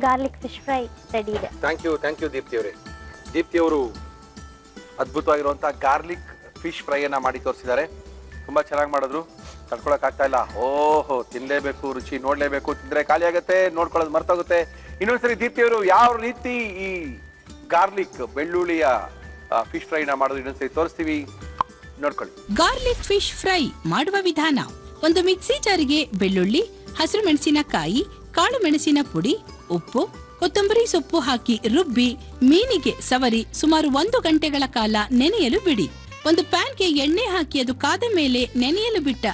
S5: ಗಾರ್ಲಿಕ್ ಫಿಶ್ ಫ್ರೈ ರೆಡಿ ಇದೆ.
S1: ಥ್ಯಾಂಕ್ ಯು ದೀಪ್ತಿ ಅವರೇ. ದೀಪ್ತಿ ಅವರು ಅದ್ಭುತವಾಗಿರುವಂತ ಗಾರ್ಲಿಕ್ ಫಿಶ್ ಫ್ರೈ ಅನ್ನ ಮಾಡಿ ತೋರಿಸಿದ್ದಾರೆ. ತುಂಬಾ ಚೆನ್ನಾಗಿ ಮಾಡಿದ್ರು, ತಡ್ಕೊಳಕ್ ಆಗ್ತಾ ಇಲ್ಲ. ತಿನ್ಲೇಬೇಕು, ರುಚಿ ನೋಡ್ಲೇಬೇಕು. ತಿಂದ್ರೆ ಖಾಲಿ ಆಗುತ್ತೆ, ನೋಡ್ಕೊಳ್ಳೋದು ಮರ್ತೋಗುತ್ತೆ. ಇನ್ನೊಂದ್ಸರಿ ದೀಪ್ತಿ ಅವರು ಯಾವ ರೀತಿ ಈ ಗಾರ್ಲಿಕ್ ಬೆಳ್ಳುಳ್ಳಿಯ ಫಿಶ್ ಫ್ರೈ ನ ಮಾಡೋದು ಇನ್ನೊಂದ್ಸರಿ ತೋರಿಸ್ತೀವಿ, ನೋಡ್ಕೊಳ್ಳಿ.
S3: ಗಾರ್ಲಿಕ್ ಫಿಶ್ ಫ್ರೈ ಮಾಡುವ ವಿಧಾನ: ಒಂದು ಮಿಕ್ಸಿ ಜಾರಿಗೆ ಬೆಳ್ಳುಳ್ಳಿ, ಹಸಿರು ಮೆಣಸಿನಕಾಯಿ, ಕಾಳು ಮೆಣಸಿನ ಪುಡಿ, ಉಪ್ಪು, ಕೊತ್ತಂಬರಿ ಸೊಪ್ಪು ಹಾಕಿ ರುಬ್ಬಿ ಮೀನಿಗೆ ಸವರಿ ಸುಮಾರು 1 ಗಂಟೆಗಳ ಕಾಲ ನೆನೆಯಲು ಬಿಡಿ. ಒಂದು ಪ್ಯಾನ್ಗೆ ಎಣ್ಣೆ ಹಾಕಿ ಅದು ಕಾದ ಮೇಲೆ ನೆನೆಯಲು ಬಿಟ್ಟ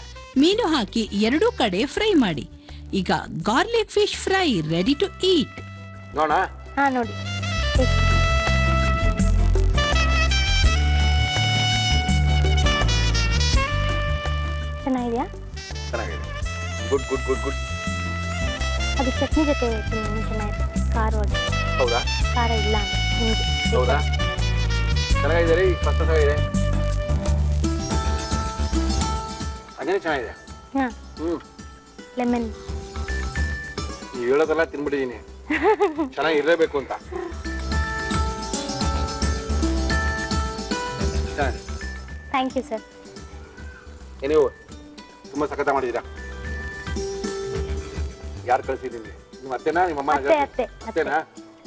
S3: ಮೀನು ಹಾಕಿ 2 ಕಡೆ ಫ್ರೈ ಮಾಡಿ. ಈಗ garlic fish fry ready to eat.
S1: ನೋಡೋಣ?
S5: ನೋಡಿ. ಚೆನ್ನಾಗಿದೆಯಾ?
S1: ಚೆನ್ನಾಗಿದೆ. Good good good good.
S5: ಅದು ಚಟ್ನಿ ಜೊತೆ ಚೆನ್ನಾಗಿದೆ, ಖಾರವಾಗಿ.
S1: ಹೌದಾ?
S5: ಖಾರ ಇಲ್ಲ.
S1: ಹೌದಾ? ಚೆನ್ನಾಗಿದೆ ರೀ, ಫಸ್ಟ್ ಚೆನ್ನಾಗಿದೆ. ಅದೇ ಚೆನ್ನಾಗಿದೆ.
S5: ಲೆಮನ್
S1: ನೀವು ಹೇಳೋದೆಲ್ಲ ತಿನ್ಬಿಟ್ಟಿದ್ದೀನಿ, ಚೆನ್ನಾಗಿರ್ಲೇಬೇಕು ಅಂತ.
S5: Thank you sir.
S1: ನೀವು ತುಂಬಾ ಸಖತ ಮಾಡಿದ್ದೀರಾ. ಯಾರು ಕಳಿಸಿದ್ದೀನಿ? ನಿಮ್ಮ ಅತ್ತೆನಾ, ನಿಮ್ಮಮ್ಮ? ಅತ್ತೆನಾ?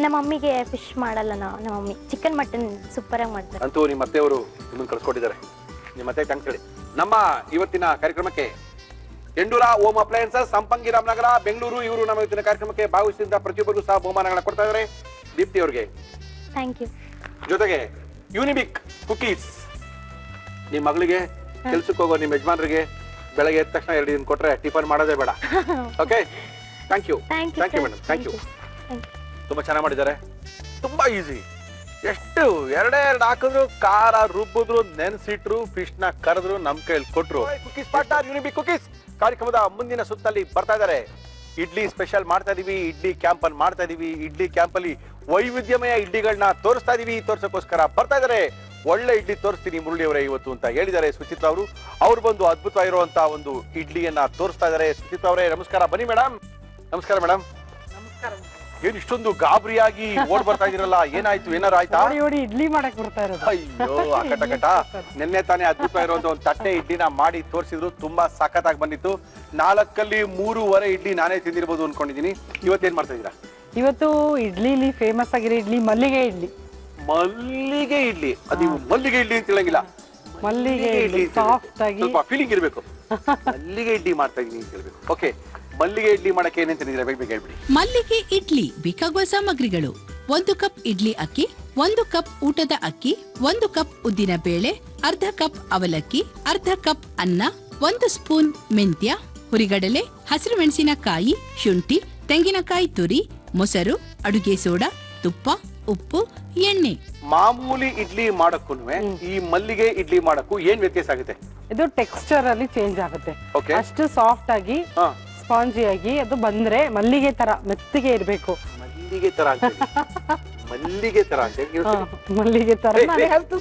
S5: ನಮ್ಮ ಮಮ್ಮಿಗೆ ಫಿಶ್ ಮಾಡಲ್ಲ ನಾವು. ನಮ್ಮ ಮಮ್ಮಿ ಚಿಕನ್ ಮಟನ್ ಸೂಪರ್ ಆಗಿ ಮಾಡ್ತಾರೆ.
S1: ಅಂತೂ ನಿಮ್ಮ ಅತ್ತೆಯವರು ನಿಮ್ಮನ್ನು ಕಳ್ಸಿಕೊಟ್ಟಿದ್ದಾರೆ. ನಿಮ್ಮ ಅತ್ತೆ ಥ್ಯಾಂಕ್ಸ್ ಹೇಳಿ. ನಮ್ಮ ಇವತ್ತಿನ ಕಾರ್ಯಕ್ರಮಕ್ಕೆ ಎಂಡೂರಾ ಓಮ್ ಅಪ್ಲಯನ್ಸಸ್, ಸಂಪಂಗಿ ರಾಮನಗರ, ಬೆಂಗಳೂರು, ಇವರು ನಮ್ಮ ಇವತ್ತಿನ ಕಾರ್ಯಕ್ರಮಕ್ಕೆ ಭಾಗವಹಿಸಿದ ಪ್ರತಿಯೊಬ್ಬರಿಗೂ ಸಹ ಬಹುಮಾನಗಳನ್ನ ಕೊಡ್ತಾ ಇದ್ದಾರೆ. ದೀಪ್ತಿ ಅವರಿಗೆ
S5: ಥ್ಯಾಂಕ್ ಯು.
S1: ಜೊತೆಗೆ ಯುನಿಬಿಕ್ ಕುಕೀಸ್, ನಿಮ್ಮ ಮಗಳಿಗೆ, ಕೆಲ್ಸಕ್ಕೆ ಹೋಗೋ ನಿಮ್ಮ ಯಜಮಾನರಿಗೆ ಬೆಳಗ್ಗೆ ಎದ್ದ ತಕ್ಷಣ 2 ದಿನ ಕೊಟ್ರೆ ಟಿಫನ್ ಮಾಡೋದೇ ಬೇಡ. Okay, thank you madam. Thank you. ತುಂಬಾ ಚೆನ್ನಾಗಿ ಮಾಡಿದ್ದಾರೆ, ತುಂಬಾ ಈಸಿ. ಎಷ್ಟು 2 ಹಾಕಿದ್ರು, ಖಾರ ರುಬ್ಬಿದ್ರು, ನೆನ್ಸಿಟ್ರು, ಫಿಶ್ ನ ಕರೆದ್ರು, ನಮ್ ಕೈಯಲ್ಲಿ ಕೊಟ್ರು. ಕುಕೀಸ್ ಪಾರ್ಟ್ನರ್ ಯುನಿಬಿಕ್ ಕುಕೀಸ್ ಕಾರ್ಯಕ್ರಮದ ಮುಂದಿನ ಸುತ್ತಲ್ಲಿ ಬರ್ತಾ ಇದ್ದಾರೆ. ಇಡ್ಲಿ ಸ್ಪೆಷಲ್ ಮಾಡ್ತಾ ಇದೀವಿ, ಇಡ್ಲಿ ಕ್ಯಾಂಪ್ ಅಲ್ಲಿ ಮಾಡ್ತಾ ಇದೀವಿ. ಇಡ್ಲಿ ಕ್ಯಾಂಪ್ ಅಲ್ಲಿ ವೈವಿಧ್ಯಮಯ ಇಡ್ಲಿಗಳನ್ನ ತೋರಿಸ್ತಾ ಇದೀವಿ. ತೋರ್ಸಕ್ಕೋಸ್ಕರ ಬರ್ತಾ ಇದಾರೆ. ಒಳ್ಳೆ ಇಡ್ಲಿ ತೋರಿಸ್ತೀನಿ ಮುರಳಿ ಅವರೇ ಇವತ್ತು ಅಂತ ಹೇಳಿದ್ದಾರೆ ಸುಚಿತ್ರಾ ಅವರು. ಅವ್ರು ಬಂದು ಅದ್ಭುತವಾಗಿರುವಂತಹ ಒಂದು ಇಡ್ಲಿಯನ್ನ ತೋರಿಸ್ತಾ ಇದಾರೆ. ಸುಚಿತ್ರಾ ಅವರೇ ನಮಸ್ಕಾರ. ಬನ್ನಿ ಮೇಡಮ್. ನಮಸ್ಕಾರ ಮೇಡಮ್. ಏನ್ ಇಷ್ಟೊಂದು ಗಾಬರಿಯಾಗಿ ಓಡ್ ಬರ್ತಾ ಇದೀರಲ್ಲ, ಏನಾಯ್ತು? ಏನಾರು ಆಯ್ತಾ?
S2: ಇಡ್ಲಿ ಮಾಡಕ್ ಬರ್ತಾ ಇರೋದು.
S1: ಅಯ್ಯೋ ಅಕಟ. ನಿನ್ನೆ ತಾನೇ ಅದ್ಭುತವಾಗಿರುವಂತ ಒಂದು ತಟ್ಟೆ ಇಡ್ಲಿನ ಮಾಡಿ ತೋರಿಸಿದ್ರು, ತುಂಬಾ ಸಖತ್ತಾಗಿ ಬಂದಿತ್ತು. 4ಅಲ್ಲಿ 3.5 ಇಡ್ಲಿ ನಾನೇ ತಿಂದಿರ್ಬೋದು ಅನ್ಕೊಂಡಿದೀನಿ. ಇವತ್ತೇನ್ ಮಾಡ್ತಾ ಇದೀರಾ?
S2: ಇವತ್ತು ಇಡ್ಲಿಲಿ ಫೇಮಸ್ ಆಗಿರೋ ಇಡ್ಲಿ ಮಲ್ಲಿಗೆ ಇಡ್ಲಿ.
S1: ಮಲ್ಲಿಗೆ ಇಡ್ಲಿ. ಅದು ನೀವು ಮಲ್ಲಿಗೆ ಇಡ್ಲಿ ಅಂತ ಹೇಳಂಗಿಲ್ಲ,
S6: ಮಲ್ಲಿಗೆ ಇಡ್ಲಿ ಸಾಫ್ಟ್ ಆಗಿ
S1: ಸ್ವಲ್ಪ ಫೀಲಿಂಗ್ ಇರಬೇಕು. ಮಲ್ಲಿಗೆ ಇಡ್ಲಿ ಮಾಡ್ತಾ ಇದೀನಿ ಅಂತ ಹೇಳ್ಬೇಕು. ಓಕೆ, ಮಲ್ಲಿಗೆ ಇಡ್ಲಿ ಮಾಡಕ್ಕೆ ಏನೇನ್ ತಿಂದಿದ್ರೆ ಬೇಗ ಹೇಳ್ಬಿಡಿ.
S3: ಮಲ್ಲಿಗೆ ಇಡ್ಲಿ ಬೇಕಾಗುವ ಸಾಮಗ್ರಿಗಳು: 1 ಕಪ್ ಇಡ್ಲಿ ಅಕ್ಕಿ, 1 ಕಪ್ ಊಟದ ಅಕ್ಕಿ, 1 ಕಪ್ ಉದ್ದಿನ ಬೇಳೆ, ಅರ್ಧ ಕಪ್ ಅವಲಕ್ಕಿ, ಅರ್ಧ ಕಪ್ ಅನ್ನ, 1 ಸ್ಪೂನ್ ಮೆಂತ್ಯ, ಹುರಿಗಡಲೆ, ಹಸಿರು ಮೆಣಸಿನಕಾಯಿ, ಶುಂಠಿ, ತೆಂಗಿನಕಾಯಿ ತುರಿ, ಮೊಸರು, ಅಡುಗೆ ಸೋಡಾ, ತುಪ್ಪ, ಉಪ್ಪು, ಎಣ್ಣೆ.
S1: ಮಾಮೂಲಿ ಇಡ್ಲಿ ಮಾಡಕ್ಕೂ ಈ ಮಲ್ಲಿಗೆ ಇಡ್ಲಿ ಮಾಡಕ್ಕೂ ಏನ್ ವ್ಯತ್ಯಾಸ ಆಗುತ್ತೆ?
S6: ಇದು ಟೆಕ್ಸ್ಚರ್ ಅಲ್ಲಿ ಚೇಂಜ್ ಆಗುತ್ತೆ.
S1: Okay.
S6: ಅಷ್ಟು ಸಾಫ್ಟ್ ಆಗಿ ಸ್ಪಾಂಜಿ ಆಗಿ ಅದು ಬಂದ್ರೆ ಮಲ್ಲಿಗೆ ತರ ಮೆತ್ತಿಗೆ ಇರ್ಬೇಕು.
S1: ಮಲ್ಲಿಗೆ ತರ ಅಂತ ಮಲ್ಲಿಗೆ ತರ ಅಂತ
S6: ಮಲ್ಲಿಗೆ ತರ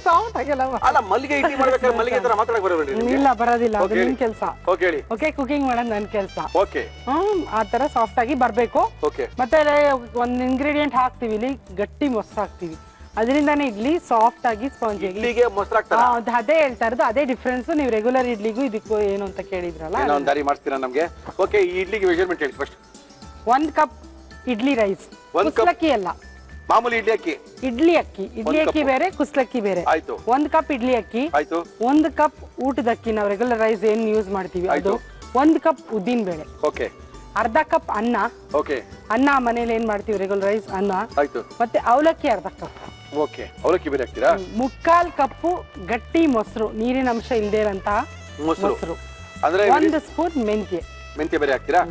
S6: ಸಾಫ್ಟ್ ಆಗಿಲ್ಲ.
S1: ಅಲ್ಲ, ಮಲ್ಲಿಗೆ ಇಡ್ಲಿ ಮಾಡ್ಬೇಕಾದ್ರೆ ಮಲ್ಲಿಗೆ ತರ ಮಾತಾಡಕ್ ಬರೋದಿಲ್ಲ.
S6: ಇಲ್ಲ, ಬರೋದಿಲ್ಲ, ಅದು ನಿನ್ ಕೆಲ್ಸ.
S1: ಹೇಳಿ.
S6: ಓಕೆ, ಕುಕಿಂಗ್ ಮಾಡೋದು ನನ್ ಕೆಲ್ಸ.
S1: ಓಕೆ,
S6: ಆ ತರ ಸಾಫ್ಟ್ ಆಗಿ ಬರ್ಬೇಕು.
S1: ಓಕೆ.
S6: ಮತ್ತೆ ಒಂದ್ ಇಂಗ್ರೀಡಿಯೆಂಟ್ ಹಾಕ್ತಿವಿ, ಇಲ್ಲಿ ಗಟ್ಟಿ ಮೊಸರು ಹಾಕ್ತಿವಿ, ಅದರಿಂದಾನೇ ಇಡ್ಲಿ ಸಾಫ್ಟ್ ಆಗಿ ಸ್ಪಾಂಜಿ ಆಗಿ.
S1: ಇಡ್ಲಿಗೆ ಮೊಸರು ಹಾಕ್ತಾರಾ?
S6: ಅದೇ ಹೇಳ್ತಾ ಇರೋದು, ಅದೇ ಡಿಫ್ರೆನ್ಸ್. ನೀವು ರೆಗ್ಯುಲರ್ ಇಡ್ಲಿಗೂ ಇದಕ್ಕೂ ಏನು ಅಂತ ಕೇಳಿದ್ರಲ್ಲ,
S1: ಒಂದ್ ದಾರಿ ಮಾಡಿಸ್ತೀರಾ ನಮ್ಗೆ? ಓಕೆ, ಈ ಇಡ್ಲಿಗೆ ಮೆಜರ್ಮೆಂಟ್ ಹೇಳಿ ಫಸ್ಟ್.
S6: 1 ಕಪ್ ಇಡ್ಲಿ ರೈಸ್, ಕುಸ್ಲಕ್ಕಿ ಅಲ್ಲ,
S1: ಮಾಮೂಲಿ ಇಡ್ಲಿ ಅಕ್ಕಿ.
S6: ಇಡ್ಲಿ ಅಕ್ಕಿ ಬೇರೆ, ಕುಸ್ಲಕ್ಕಿ ಬೇರೆ.
S1: ಆಯ್ತು.
S6: 1 ಕಪ್ ಇಡ್ಲಿ ಅಕ್ಕಿ.
S1: ಆಯ್ತು.
S6: 1 ಕಪ್ ಊಟದ ಅಕ್ಕಿ, ನಾವು ರೆಗ್ಯುಲರ್ ರೈಸ್ ಏನ್ ಯೂಸ್ ಮಾಡ್ತೀವಿ ಅದು. 1 ಕಪ್ ಉದ್ದಿನ ಬೇಳೆ.
S1: ಓಕೆ.
S6: ಅರ್ಧ ಕಪ್ ಅನ್ನ.
S1: ಓಕೆ.
S6: ಅನ್ನ ಮನೇಲಿ ಏನ್ ಮಾಡ್ತೀವಿ ರೆಗ್ಯುಲರ್ ರೈಸ್ ಅನ್ನ.
S1: ಆಯ್ತು.
S6: ಮತ್ತೆ ಅವಲಕ್ಕಿ ಅರ್ಧ ಕಪ್.
S1: ಓಕೆ, ಅವಲಕ್ಕಿ ಬೇರೆ ಹಾಕ್ತೀರಾ?
S6: 3/4 ಕಪ್ ಗಟ್ಟಿ ಮೊಸರು, ನೀರಿನ ಅಂಶ ಇಲ್ಲದೆ ಇರಂತಹ ಮೊಸರು.
S1: ಅಂದ್ರೆ
S6: 1 ಸ್ಪೂನ್
S1: ಮೆಂತ್ಯ ಬೇರೆ ಹಾಕ್ತೀರಾ?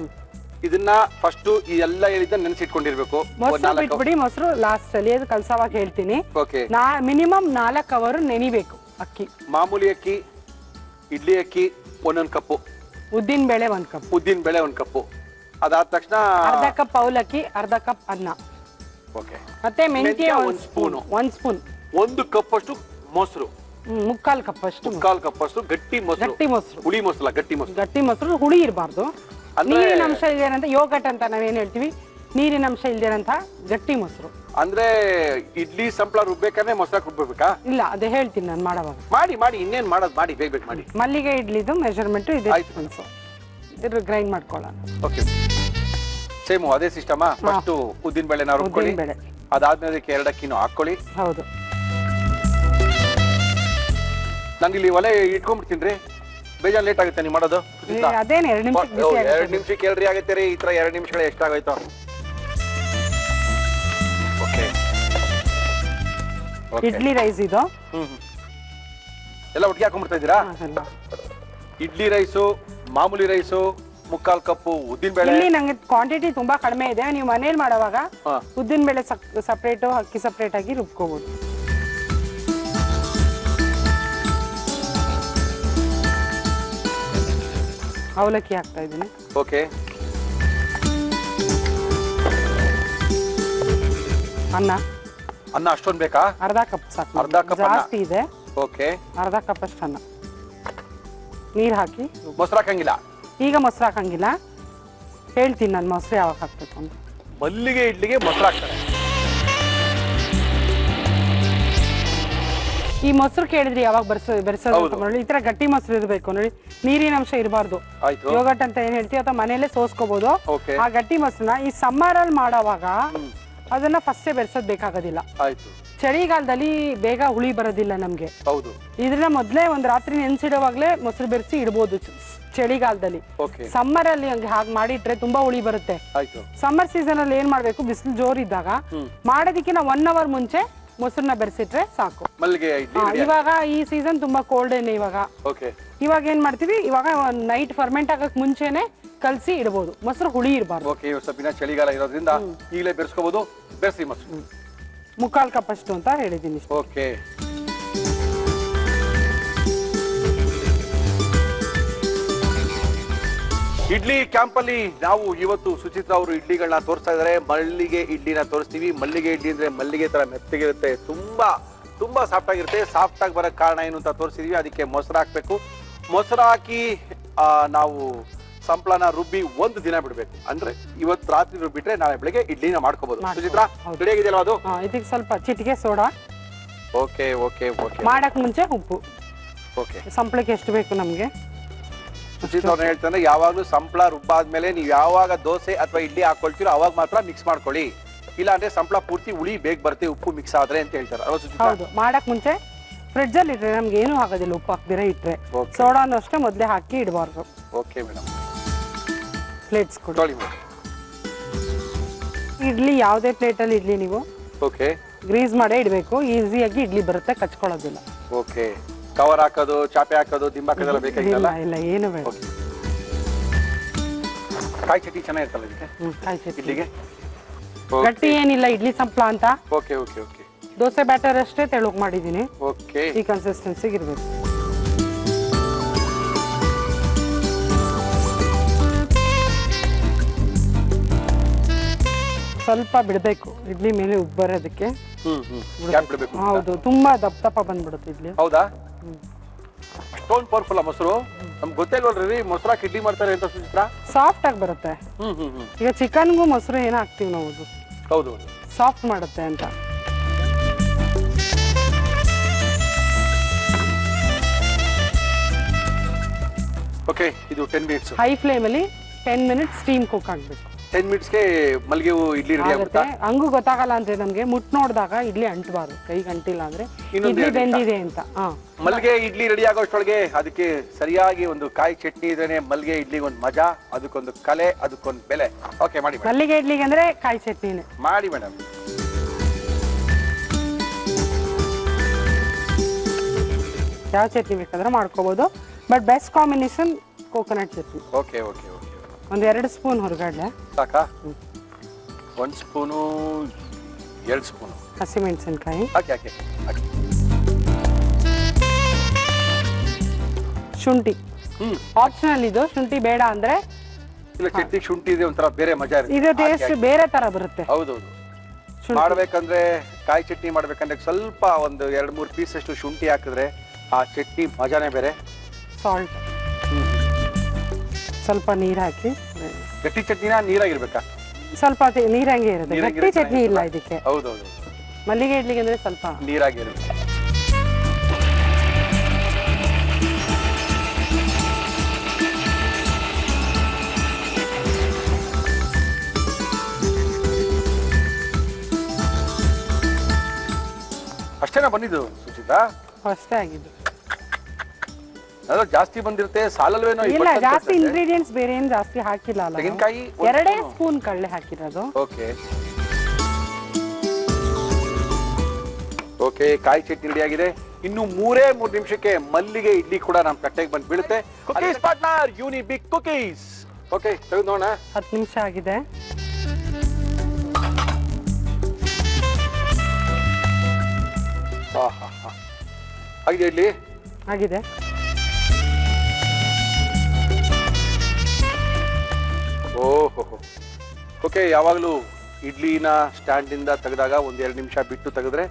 S1: ಇದನ್ನ ಫಸ್ಟ್ ಈ ಎಲ್ಲ ಹೇಳಿದ್ದ ನೆನೆಸಿಟ್ಕೊಂಡಿರ್ಬೇಕು.
S6: ಮೊಸರು ಬಿಟ್ಬಿಡಿ, ಮೊಸರು ಲಾಸ್ಟ್ ಅಲ್ಲಿ, ಅದು ಕಲ್ಸವಾಗ ಹೇಳ್ತೀನಿ.
S1: ಓಕೆ.
S6: ಮಿನಿಮಮ್ 4 ಅವರ್ ನೆನಿಬೇಕು ಅಕ್ಕಿ.
S1: ಮಾಮೂಲಿ ಅಕ್ಕಿ, ಇಡ್ಲಿ ಅಕ್ಕಿ 1 ಕಪ್ಪು,
S6: ಉದ್ದಿನ ಬೇಳೆ 1 ಕಪ್,
S1: ಉದ್ದಿನ ಬೇಳೆ 1 ಕಪ್ಪು. ಅದಾದ ತಕ್ಷಣ
S6: ಅರ್ಧ ಕಪ್ ಅವಲಕ್ಕಿ, ಅರ್ಧ ಕಪ್ ಅನ್ನ.
S1: ಓಕೆ.
S6: ಮತ್ತೆ ಮೆಂತ್ಯ 1 ಸ್ಪೂನ್.
S1: 1 ಕಪ್ ಅಷ್ಟು ಮೊಸರು.
S6: 3/4 ಕಪ್ ಅಷ್ಟು.
S1: 3/4 ಕಪ್ ಅಷ್ಟು ಗಟ್ಟಿ ಮೊಸರು. ಹುಳಿ ಮೊಸರು, ಗಟ್ಟಿ ಮೊಸರು.
S6: ಹುಳಿ ಇರಬಾರ್ದು. ನೀರಿನ ಅಂಶ ಇಲ್ದೇನಂತ ಯೋಗಟ್ ಅಂತ ನಾವೇನ್ ಹೇಳ್ತೀವಿ, ನೀರಿನ ಅಂಶ ಇಲ್ದೇನಂತ ಗಟ್ಟಿ ಮೊಸರು.
S1: ಅಂದ್ರೆ ಇಡ್ಲಿ ಸಂಪಳ ರುಬ್ಬೇಕಾದ್ರೆ ಮೊಸರು ರುಬ್ಬೇಕಾ?
S6: ಇಲ್ಲ, ಅದೇ ಹೇಳ್ತೀನಿ ನಾನು ಮಾಡುವಾಗ.
S1: ಮಾಡಿ ಇನ್ನೇನ್ ಮಾಡೋದು, ಮಾಡಿ ಬೇಗ ಮಾಡಿ.
S6: ಮಲ್ಲಿಗೆ ಇಡ್ಲಿದು ಮೆಜರ್ಮೆಂಟ್ ಇದೆ, ಇದ್ರ ಗ್ರೈಂಡ್ ಮಾಡ್ಕೊಳ್ಳೋಣ.
S1: ಓಕೆ, ಸೇಮ್ ಅದೇ ಸಿಸ್ಟಮಾ? ಫಸ್ಟ್ ಉದ್ದಿನ ಬೇಳೆ ನಾವು ರುಬ್ಕೊಳ್ಳಿ, ಅದಾದ್ಮೇಲೆ ಅದಕ್ಕೆ 2 ಅಕ್ಕಿನೂ ಹಾಕೊಳ್ಳಿ.
S6: ಹೌದು.
S1: ನಂಗೆ ಒಲೆ ಇಟ್ಕೊಂಡ್ಬಿಡ್ತೀನಿ, ಬೇಜಾನ್ ಲೇಟ್ ಆಗುತ್ತೆ ನೀವು ಮಾಡೋದು.
S6: ಅದೇನು 2
S1: ನಿಮಿಷಕ್ಕೆ ಕೇಳ್ರಿ ಆಗುತ್ತೆ ರೀ. ಈ ತರ 2 ನಿಮಿಷಗಳು ಎಷ್ಟಾಗೋಯ್ತು?
S6: ಇಡ್ಲಿ ರೈಸ್ ಇದು
S1: ಎಲ್ಲ ಒಟ್ಟಿಗೆ ಹಾಕೊಂಡ್ಬಿಡ್ತಾ ಇದ್ದೀರಾ? ಇಡ್ಲಿ ರೈಸು, ಮಾಮೂಲಿ ರೈಸು, 3/4 ಕಪ್ ಉದ್ದಿನ ಬೇಳೆ.
S6: ಇಲ್ಲಿ ನಂಗೆ ಕ್ವಾಂಟಿಟಿ ತುಂಬಾ ಕಡಿಮೆ ಇದೆ. ನೀವು ಮನೇಲಿ ಮಾಡುವಾಗ ಉದ್ದಿನ ಬೇಳೆ ಸಪರೇಟ್, ಅಕ್ಕಿ ಸಪರೇಟ್ ಆಗಿ ರುಬ್ಕೋಬಹುದು. ಅವಲಕ್ಕಿ ಹಾಕ್ತಾ ಇದ್ದೀನಿ.
S1: ಓಕೆ. ಅನ್ನ ಅಷ್ಟೊಂದು ಬೇಕಾ?
S6: ಅರ್ಧ ಕಪ್ ಸಾಕು,
S1: ಅರ್ಧ ಕಪ್
S6: ಜಾಸ್ತಿ ಇದೆ.
S1: ಓಕೆ.
S6: ಅರ್ಧ ಕಪ್ ಅಷ್ಟು ಅನ್ನ. ನೀರ್ ಹಾಕಿ.
S1: ಮೊಸರು ಹಾಕಂಗಿಲ್ಲ
S6: ಈಗ? ಮೊಸರು ಹಾಕಂಗಿಲ್ಲ, ಹೇಳ್ತೀನಿ ನಾನು ಮೊಸರು ಯಾವಾಗ ಹಾಕ್ಬೇಕು ಅಂತ.
S1: ಮಲ್ಲಿಗೆ ಇಡ್ಲಿಗೆ ಮೊಸರು ಹಾಕ್ತಾರೆ.
S6: ಈ ಮೊಸರು ಕೇಳಿದ್ರಿ ಯಾವಾಗ ಬೆರೆಸೋದು ನೋಡಿ. ಈ ತರ ಗಟ್ಟಿ ಮೊಸರು ಇರಬೇಕು ನೋಡಿ, ನೀರಿನ ಅಂಶ ಇರಬಾರ್ದು. ಯೋಗಟ್ ಅಂತ ಏನ್ ಹೇಳ್ತೀವಿ ಅಥವಾ ಮನೇಲೆ ಸೋಸ್ಕೋಬಹುದು. ಆ ಗಟ್ಟಿ ಮೊಸರನ್ನ ಈ ಸಮ್ಮರ್ ಅಲ್ಲಿ ಮಾಡೋವಾಗ ಅದನ್ನ ಫಸ್ಟೇ ಬೆರೆಸೋದ್ ಬೇಕಾಗೋದಿಲ್ಲ. ಚಳಿಗಾಲದಲ್ಲಿ ಬೇಗ ಹುಳಿ ಬರೋದಿಲ್ಲ ನಮ್ಗೆ. ಇದನ್ನ ಮೊದ್ಲೇ ಒಂದ್ ರಾತ್ರಿ ನೆನ್ಸಿಡುವಾಗ್ಲೇ ಮೊಸರು ಬೆರೆಸಿ ಇಡ್ಬೋದು ಚಳಿಗಾಲದಲ್ಲಿ. ಸಮ್ಮರ್ ಅಲ್ಲಿ ಹಾಗೆ ಮಾಡಿಟ್ರೆ ತುಂಬಾ ಹುಳಿ ಬರುತ್ತೆ. ಸಮ್ಮರ್ ಸೀಸನ್ ಅಲ್ಲಿ ಏನ್ ಮಾಡ್ಬೇಕು, ಬಿಸಿಲು ಜೋರಿದ್ದಾಗ ಮಾಡೋದಕ್ಕಿಂತ 1 ಅವರ್ ಮುಂಚೆ ಮೊಸರನ್ನ ಬೆರೆಸಿಟ್ರೆ ಸಾಕು. ಇವಾಗ ಈ ಸೀಸನ್ ತುಂಬಾ ಕೋಲ್ಡ್ ಏನೇ ಇವಾಗ ಏನ್ ಮಾಡ್ತೀವಿ, ಇವಾಗ ನೈಟ್ ಫರ್ಮೆಂಟ್ ಆಗಕ್ ಮುಂಚೆನೆ ಕಲ್ಸಿ ಇಡಬಹುದು. ಮೊಸರು ಹುಳಿ ಇರಬಾರ್ದು.
S1: ಚಳಿಗಾಲ ಇರೋದ್ರಿಂದ ಈಗಲೇ ಬೆರೆಸ್ಕೋಬಹುದು. ಬೆರೆಸಿ ಮೊಸರು
S6: 3/4 ಕಪ್ ಅಷ್ಟು ಅಂತ ಹೇಳಿದೀನಿ.
S1: ಓಕೆ. ಇಡ್ಲಿ ಕ್ಯಾಂಪ್ ಅಲ್ಲಿ ನಾವು ಇವತ್ತು ಸುಚಿತ್ರಾ ಅವರು ಇಡ್ಲಿಗಳನ್ನ ತೋರಿಸ್ತಾ ಇದಾರೆ. ಮಲ್ಲಿಗೆ ಇಡ್ಲಿನ ತೋರಿಸ್ತೀವಿ. ಮಲ್ಲಿಗೆ ಇಡ್ಲಿ ಅಂದ್ರೆ ಮಲ್ಲಿಗೆ ತರ ಮೆತ್ತಗಿರುತ್ತೆ, ತುಂಬಾ ತುಂಬಾ ಸಾಫ್ಟ್ ಆಗಿರುತ್ತೆ. ಸಾಫ್ಟ್ ಆಗಿ ಬರೋಕ್ ಕಾರಣ ಏನು ಅಂತ ತೋರಿಸಿದೀವಿ. ಅದಕ್ಕೆ ಮೊಸರು ಹಾಕ್ಬೇಕು. ಮೊಸರು ಹಾಕಿ ನಾವು ಸಂಪಳನ ರುಬ್ಬಿ 1 ದಿನ ಬಿಡ್ಬೇಕು. ಅಂದ್ರೆ ಇವತ್ತು ರಾತ್ರಿ ರುಬ್ಬಿಟ್ರೆ ನಾಳೆ ಬೆಳಿಗ್ಗೆ ಇಡ್ಲಿನ ಮಾಡ್ಕೋಬಹುದು. ಸುಚಿತ್ರಾ ರೆಡಿ ಆಗಿದೆಯಲ್ಲ ಅದು?
S6: ಇದಕ್ಕೆ ಸ್ವಲ್ಪ ಚಿಟಿಕೆ ಸೋಡಾ.
S1: Okay okay okay.
S6: ಮಾಡಕ್ ಮುಂಚೆ ಉಪ್ಪು.
S1: ಓಕೆ.
S6: ಸಂಪಳಕ್ಕೆ ಎಷ್ಟು ಬೇಕು ನಮ್ಗೆ?
S1: ಸುಚಿತ್ರಾ ಅವ್ರು ಹೇಳ್ತಾರೆ, ಯಾವಾಗ್ಲೂ ಸಂಪಳ ರುಬ್ಬಾದ್ಮೇಲೆ ನೀವು ಯಾವಾಗ ದೋಸೆ ಅಥವಾ ಇಡ್ಲಿ ಹಾಕೊಳ್ತೀರೋ ಅವಾಗ ಮಾತ್ರ ಮಿಕ್ಸ್ ಮಾಡ್ಕೊಳ್ಳಿ. ಇಲ್ಲ ಅಂದ್ರೆ ಸಂಪಳ ಪೂರ್ತಿ ಹುಳಿ ಬೇಗ ಬರುತ್ತೆ ಉಪ್ಪು ಮಿಕ್ಸ್ ಆದ್ರೆ ಅಂತ ಹೇಳ್ತಾರೆ.
S6: ಹೌದು, ಮಾಡಕ್ ಮುಂಚೆ ಫ್ರಿಡ್ಜ್ ಅಲ್ಲಿ ಇಟ್ರೆ ನಮ್ಗೆ ಏನು ಆಗೋದಿಲ್ಲ. ಉಪ್ಪು ಹಾಕ್ದಿರ ಇಟ್ರೆ ಸೋಡಾನು ಅಷ್ಟೇ ಮೊದಲೇ ಹಾಕಿ ಇಡಬಾರ್ದು.
S1: Okay madam.
S6: ಪ್ಲೇಟ್ಸ್ ಕೊಡಿ. ಇಡ್ಲಿ ಯಾವುದೇ ಪ್ಲೇಟ್ ಅಲ್ಲಿ ಇಡ್ಲಿ ನೀವು
S1: ಓಕೆ
S6: ಗ್ರೀಸ್ ಮಾಡೇ ಇಡಬೇಕು. ಈಸಿಯಾಗಿ ಇಡ್ಲಿ ಬರುತ್ತೆ, ಕಚ್ಕೊಳ್ಳೋದಿಲ್ಲ.
S1: ಓಕೆ. ಕವರ್ ಹಾಕೋದು, ಚಾಪೆ ಹಾಕೋದು, ದಿಂಬ ಹಾಕೋದೆಲ್ಲ ಬೇಕಾಗಿಲ್ಲ.
S6: ಇಲ್ಲ ಏನು ಬೇಡ.
S1: ಕಾಯಿ ಚಟ್ನಿ ಚೆನ್ನಾಗಿರ್ತಲ್ಲ ಇದಕ್ಕೆ?
S6: ಕಾಯಿ ಚಟ್ನಿ
S1: ಇಡ್ಲಿಗೆ
S6: ಗಟ್ಟಿ ಏನಿಲ್ಲ, ಇಡ್ಲಿ ಸಂಪ್ಳ ಅಂತ.
S1: Okay okay okay.
S6: Dosa batter ಅಷ್ಟೇ ತೆಳುಗ್ ಮಾಡಿದೀನಿ.
S1: ಓಕೆ.
S6: ಈ ಕನ್ಸಿಸ್ಟೆನ್ಸಿಗೆ ಇರಬೇಕು. ಸ್ವಲ್ಪ ಬಿಡಬೇಕು ಇಡ್ಲಿ ಮೇಲೆ ಉಬ್ಬು ಬರೋದಕ್ಕೆ. ಹೌದು, ತುಂಬಾ ದಪ್ಪ ದಪ್ಪ ಬಂದ್ಬಿಡುತ್ತೆ ಇಡ್ಲಿ.
S1: ಹೌದಾ? ಅಷ್ಟೊಂದು ಪವರ್ಫುಲ್ ಮೊಸರು ನಮ್ಗೆ ಗೊತ್ತಿಲ್ವಲ್ರಿ ಮೊಸರಾಕ್ ಇಡ್ಲಿ ಮಾಡ್ತಾರೆ ಅಂತ. ಸುಚಿತ್ರಾ,
S6: ಸಾಫ್ಟ್ ಆಗಿ ಬರುತ್ತೆ. ಈಗ ಚಿಕನ್ಗೂ ಮೊಸರು ಏನೋ ಹಾಕ್ತಿವಿ ನಾವು,
S1: ಹೌದು
S6: ಸಾಫ್ಟ್ ಮಾಡುತ್ತೆ ಅಂತ.
S1: ಓಕೆ. ಇದು 10 ಮಿನಿಟ್ಸ್
S6: ಹೈ ಫ್ಲೇಮ್ ಅಲ್ಲಿ 10 ಮಿನಿಟ್ಸ್ ಸ್ಟೀಮ್ ಕುಕ್ ಆಗ್ಬೇಕು.
S1: 10 ಮಿನಿಟ್ಸ್ಗೆ ಮಲ್ಲಿಗೆ ಹೂವು ಇಡ್ಲಿ ರೆಡಿ ಆಗುತ್ತೆ.
S6: ಹಂಗೂ ಗೊತ್ತಾಗಲ್ಲ ಅಂದ್ರೆ ನಮ್ಗೆ ಮುಟ್ ನೋಡಿದಾಗ ಇಡ್ಲಿ ಅಂಟಬಾರ್ದು. ಕೈಗೆ ಅಂಟಿಲ್ಲ ಅಂದ್ರೆ ಇಡ್ಲಿ ಬೆಂದಿದೆ ಅಂತ.
S1: ಮಲ್ಲಿಗೆ ಇಡ್ಲಿ ರೆಡಿ ಆಗೋಷ್ಟೊಳಗೆ ಅದಕ್ಕೆ ಸರಿಯಾಗಿ ಒಂದು ಕಾಯಿ ಚಟ್ನಿ ಇದ್ರೇನೆ ಮಲ್ಲಿಗೆ ಇಡ್ಲಿಗೆ ಒಂದು ಮಜಾ, ಅದಕ್ಕೊಂದು ಕಲೆ, ಅದಕ್ಕೊಂದು ಬೆಲೆ. ಓಕೆ ಮಾಡಿ.
S6: ಮಲ್ಲಿಗೆ ಇಡ್ಲಿಗೆ ಅಂದ್ರೆ ಕಾಯಿ ಚಟ್ನಿನೇ
S1: ಮಾಡಿ ಮೇಡಮ್.
S6: ಯಾವ ಚಟ್ನಿ ಬೇಕಾದ್ರೆ ಮಾಡ್ಕೋಬಹುದು, but best combination coconut chutney.
S1: Okay okay okay.
S6: ಒಂದು 2 ಸ್ಪೂನ್ ಹೊರಗಡೆ
S1: ಸಾಕಾ? 1 ಸ್ಪೂನು 2 ಸ್ಪೂನು
S6: ಹಸಿಮೆಣಸಿನಕಾಯಿ
S1: ಹಾಕಿ ಹಾಕಿ ಹಾಕಿ.
S6: ಶುಂಠಿ ಆಪ್ಷನಲ್, ಇದು ಶುಂಠಿ ಬೇಡ ಅಂದ್ರೆ
S1: ಇಲ್ಲ. ಚಟ್ನಿ ಶುಂಠಿ ಇದೆ ಒಂಥರ ಬೇರೆ ಮಜಾ ಇರುತ್ತೆ.
S6: ಇದು ಟೇಸ್ಟ್ ಬೇರೆ ತರ ಬರುತ್ತೆ.
S1: ಹೌದೌದು. ಮಾಡ್ಬೇಕಂದ್ರೆ ಕಾಯಿ ಚಟ್ನಿ ಮಾಡ್ಬೇಕಂದ್ರೆ ಸ್ವಲ್ಪ ಒಂದು 2-3 ಪೀಸ್ ಅಷ್ಟು ಶುಂಠಿ ಹಾಕಿದ್ರೆ ಆ ಚಟ್ನಿ ಮಜಾನೇ ಬೇರೆ.
S6: ಸಾಲ್ಟ್, ಸ್ವಲ್ಪ ನೀರ್ ಹಾಕಿ.
S1: ಗಟ್ಟಿ ಚಟ್ನಿನ ನೀರಾಗಿರ್ಬೇಕಾ?
S6: ಸ್ವಲ್ಪ ನೀರಂಗೆ ಇರುತ್ತೆ, ಗಟ್ಟಿ ಚಟ್ನಿ ಇಲ್ಲ ಇದಕ್ಕೆ.
S1: ಹೌದೌದು.
S6: ಮಲ್ಲಿಗೆ ಇಡ್ಲಿಗೆ ಅಂದ್ರೆ ಸ್ವಲ್ಪ
S1: ನೀರಾಗಿರುತ್ತೆ. ಅಷ್ಟೇನಾ ಬಂದಿದ್ದು ಸುಚಿತಾ?
S6: ಅಷ್ಟೇ ಆಗಿದ್ದು.
S1: ಅದು ಜಾಸ್ತಿ ಬಂದಿರುತ್ತೆ ಸಾಲಲ್ವೇನೋ?
S6: ಇಲ್ಲ, ಜಾಸ್ತಿ ಇಂಗ್ರೀಡಿಯೆಂಟ್ಸ್ ಬೇರೆ ಏನು ಜಾಸ್ತಿ ಹಾಕಿಲ್ಲ ಅಲ್ಲ.
S1: ತೆಂಗಿನಕಾಯಿ
S6: 2 ಸ್ಪೂನ್ ಕಡಲೆ ಹಾಕಿರೋದು.
S1: Okay okay. ಕಾಯಿ ಚಟ್ನಿ ರೆಡಿ ಆಗಿದೆ. ಇನ್ನು 3 ನಿಮಿಷಕ್ಕೆ ಮಲ್ಲಿಗೆ ಇಡ್ಲಿ ಕೂಡ ನಮ್ಮ ತಟ್ಟೆಗೆ ಬಂದು ಬೀಳುತ್ತೆ. Cookies partner Unibic cookies. Okay, ತೆಗೆದು ನೋಡೋಣ.
S6: 10 ನಿಮಿಷ ಆಗಿದೆ.
S1: ಆಗಿದೆ ಇಡ್ಲಿ?
S6: ಆಗಿದೆ.
S1: ಓಹೋ. ಓಕೆ. ಯಾವಾಗಲೂ ಇಡ್ಲಿನ ಸ್ಟ್ಯಾಂಡಿಂದ ತೆಗೆದಾಗ 1-2 ನಿಮಿಷ ಬಿಟ್ಟು ತೆಗೆದ್ರೆ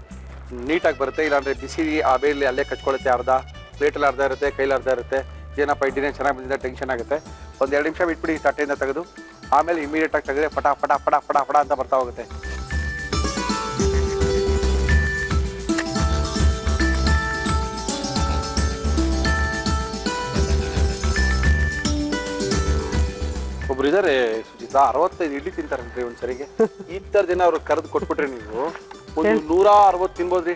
S1: ನೀಟಾಗಿ ಬರುತ್ತೆ. ಇಲ್ಲಾಂದ್ರೆ ಬಿಸಿ ಆ ಬೇಲಿ ಅಲ್ಲೇ ಕಚ್ಕೊಳ್ಳುತ್ತೆ. ಅರ್ಧ ಪ್ಲೇಟಲ್ಲಿ ಅರ್ಧ ಇರುತ್ತೆ, ಕೈಲಿ ಅರ್ಧ ಇರುತ್ತೆ. ಏನಪ್ಪ ಇಡ್ಲಿನೇ ಚೆನ್ನಾಗಿ ಬಂದಿದೆ ಟೆನ್ಷನ್ ಆಗುತ್ತೆ. 1-2 ನಿಮಿಷ ಬಿಟ್ಬಿಡಿ ತಟ್ಟೆಯಿಂದ ತೆಗೆದು. ಆಮೇಲೆ ಇಮಿಡಿಯೇಟ್ ಆಗಿ ತೆಗೆದ್ರೆ ಪಟ ಪಟ ಪಟ ಪಟ ಪಟ ಅಂತ ಬರ್ತಾ ಹೋಗುತ್ತೆ. ಒಬ್ರು ಇದಾರೆ ಸುಜಿತಾ, 65 ಇಡ್ಲಿ ತಿಂತಾರನ್ರಿ ಒಂದ್ಸರಿಗೆ. ಈ ತರ ದಿನ ಅವ್ರು ಕರೆದು ಕೊಟ್ಬಿಟ್ರೆ ನೀವು ಒಂದು 160 ತಿನ್ಬೋದ್ರಿ.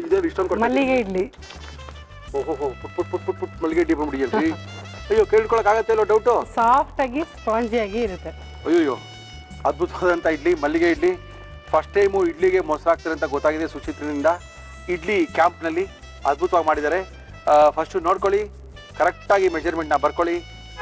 S1: ಇದೇ ಇಷ್ಟೊಂದು
S6: ಮಲ್ಲಿಗೆ ಇಡ್ಲಿ.
S1: ಓಹೋ, ಪುಟ್ ಪುಟ್ ಪುಟ್ ಪುಟ್ ಪುಟ್ ಮಲ್ಲಿಗೆ ಇಡ್ಲಿ ಬಂದ್ಬಿಡಿಯಲ್ರಿ. ಅಯ್ಯೋ, ಕೇಳ್ಕೊಳಕ್ ಆಗತ್ತೆ ಇಲ್ಲೋ ಡೌಟು.
S6: ಸಾಫ್ಟ್ ಆಗಿ ಸ್ಪಾಂಜಿ ಆಗಿ ಇರುತ್ತೆ.
S1: ಅಯ್ಯೋ, ಅದ್ಭುತವಾದಂತ ಇಡ್ಲಿ, ಮಲ್ಲಿಗೆ ಇಡ್ಲಿ. ಫಸ್ಟ್ ಟೈಮು ಇಡ್ಲಿಗೆ ಮೊಸರು ಹಾಕ್ತಾರೆ ಅಂತ ಗೊತ್ತಾಗಿದೆ ಸುಚಿತ್ರಿನಿಂದ. ಇಡ್ಲಿ ಕ್ಯಾಂಪ್ನಲ್ಲಿ ಅದ್ಭುತವಾಗಿ ಮಾಡಿದ್ದಾರೆ. ಫಸ್ಟ್ ನೋಡ್ಕೊಳ್ಳಿ, ಕರೆಕ್ಟಾಗಿ ಮೆಜರ್ಮೆಂಟ್ನ ಬರ್ಕೊಳ್ಳಿ.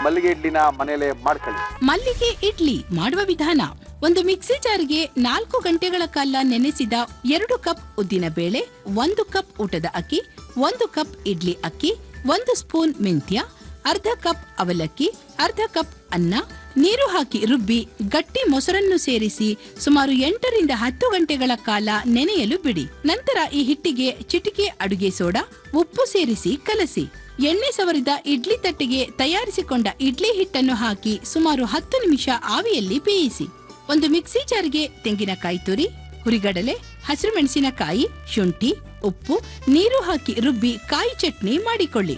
S1: ಮಲ್ಲಿಗೆ ಇಡ್ಲಿನ ಮನೇಲೆ ಮಾಡ್ಕೊಳ್ಳಿ.
S3: ಮಲ್ಲಿಗೆ ಇಡ್ಲಿ ಮಾಡುವ ವಿಧಾನ: ಒಂದು ಮಿಕ್ಸಿ ಜಾರ್ಗೆ 4 ಗಂಟೆಗಳ ಕಾಲ ನೆನೆಸಿದ 2 ಕಪ್ ಉದ್ದಿನ ಬೇಳೆ, 1 ಕಪ್ ಊಟದ ಅಕ್ಕಿ, 1 ಕಪ್ ಇಡ್ಲಿ ಅಕ್ಕಿ, 1 ಸ್ಪೂನ್ ಮೆಂತ್ಯ, ಅರ್ಧ ಕಪ್ ಅವಲಕ್ಕಿ, ಅರ್ಧ ಕಪ್ ಅನ್ನ, ನೀರು ಹಾಕಿ ರುಬ್ಬಿ ಗಟ್ಟಿ ಮೊಸರನ್ನು ಸೇರಿಸಿ ಸುಮಾರು 8 ರಿಂದ 10 ಗಂಟೆಗಳ ಕಾಲ ನೆನೆಯಲು ಬಿಡಿ. ನಂತರ ಈ ಹಿಟ್ಟಿಗೆ ಚಿಟಿಕೆ ಅಡುಗೆ ಸೋಡಾ, ಉಪ್ಪು ಸೇರಿಸಿ ಕಲಸಿ. ಎಣ್ಣೆ ಸವರಿದ ಇಡ್ಲಿ ತಟ್ಟೆಗೆ ತಯಾರಿಸಿಕೊಂಡ ಇಡ್ಲಿ ಹಿಟ್ಟನ್ನು ಹಾಕಿ ಸುಮಾರು 10 ನಿಮಿಷ ಆವಿಯಲ್ಲಿ ಬೇಯಿಸಿ. ಒಂದು ಮಿಕ್ಸಿ ಜಾರ್ಗೆ ತೆಂಗಿನಕಾಯಿ ತುರಿ, ಹುರಿಗಡಲೆ, ಹಸಿರು ಮೆಣಸಿನಕಾಯಿ, ಶುಂಠಿ, ಉಪ್ಪು, ನೀರು ಹಾಕಿ ರುಬ್ಬಿ ಕಾಯಿ ಚಟ್ನಿ ಮಾಡಿಕೊಳ್ಳಿ.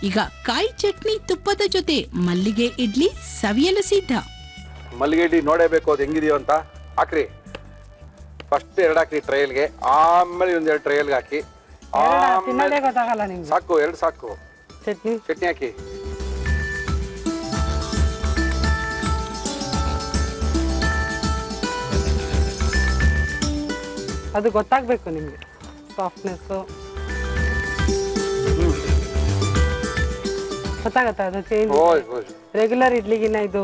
S3: ಈಗ ಕಾಯಿ ಚಟ್ನಿ ತುಪ್ಪದ ಜೊತೆ ಮಲ್ಲಿಗೆ ಇಡ್ಲಿ ಸವಿಯಲು ಸಿದ್ಧ.
S1: ಮಲ್ಲಿಗೆ ಇಡ್ಲಿ ನೋಡಬೇಕು ಅದು ಹೆಂಗಿದೆಯೋ ಅಂತ. ಹಾಕ್ರಿ, ಫಸ್ಟ್ 2 ಹಾಕ್ರಿ ಟ್ರಯಲ್ಗೆ, ಆಮೇಲೆ 1-2 ಟ್ರಯಲ್ಗೆ ಹಾಕಿ.
S6: ತಿನ್ನೋದೇ ಗೊತ್ತಾಗಲ್ಲ ನಿಮ್ಗೆ.
S1: ಸಾಕು, 2 ಸಾಕು. ಚಟ್ನಿ ಹಾಕಿ.
S6: ಅದು ಗೊತ್ತಾಗ್ಬೇಕು ನಿಮ್ಗೆ, ಸಾಫ್ಟ್ನೆಸ್ ಗೊತ್ತಾಗತ್ತ. ಅದು ಚೇಂಜ್. ರೆಗ್ಯುಲರ್ ಇಡ್ಲಿಗಿನ್ನ ಇದು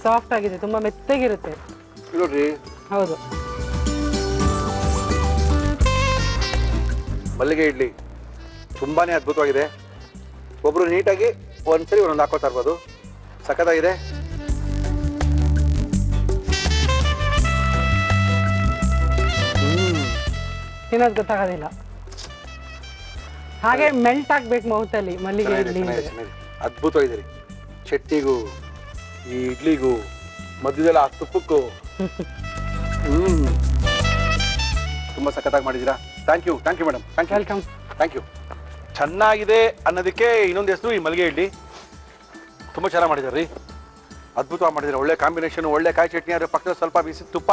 S6: ಸಾಫ್ಟ್ ಆಗಿದೆ, ತುಂಬಾ ಮೆತ್ತಗಿರುತ್ತೆ. ಹೌದು,
S1: ಮಲ್ಲಿಗೆ ಇಡ್ಲಿ ತುಂಬಾನೇ ಅದ್ಭುತವಾಗಿದೆ. ಒಬ್ರು ನೀಟಾಗಿ ಒಂದ್ಸರಿ ಒಂದೊಂದು ಹಾಕೋತಾ ಇರ್ಬೋದು. ಸಖತ್ತಾಗಿದೆ.
S6: ತಿನ್ನೋದು ಗೊತ್ತಾಗೋದಿಲ್ಲ, ಹಾಗೆ ಮೆಲ್ಟ್ ಆಗ್ಬೇಕು ಮೌತಲ್ಲಿ ಮಲ್ಲಿಗೆ ಇಡ್ಲಿ.
S1: ಅದ್ಭುತವಾಗಿದೆ ರೀ. ಚಟ್ನಿಗೂ ಈ ಇಡ್ಲಿಗೂ ಮಧ್ಯದಲ್ಲ ಆ ತುಪ್ಪಕ್ಕೂ ತುಂಬಾ ಸಖತ್ತಾಗಿ ಮಾಡಿದ್ದೀರಾ. Thank you madam.
S6: Welcome.
S1: Thank you. ಚೆನ್ನಾಗಿದೆ ಅನ್ನೋದಕ್ಕೆ ಇನ್ನೊಂದು ಹೆಸರು ಈ ಮಲ್ಲಿಗೆ ಇಡ್ಲಿ. ತುಂಬ ಚೆನ್ನಾಗಿ ಮಾಡಿದ್ದಾರೆ ರೀ, ಅದ್ಭುತವಾಗಿ ಮಾಡಿದ್ದಾರೆ. ಒಳ್ಳೆ ಕಾಂಬಿನೇಷನ್, ಒಳ್ಳೆ ಕಾಯಿ ಚಟ್ನಿ. ಆದರೆ ಪಕ್ಕದಲ್ಲಿ ಸ್ವಲ್ಪ ಬಿಸಿ ತುಪ್ಪ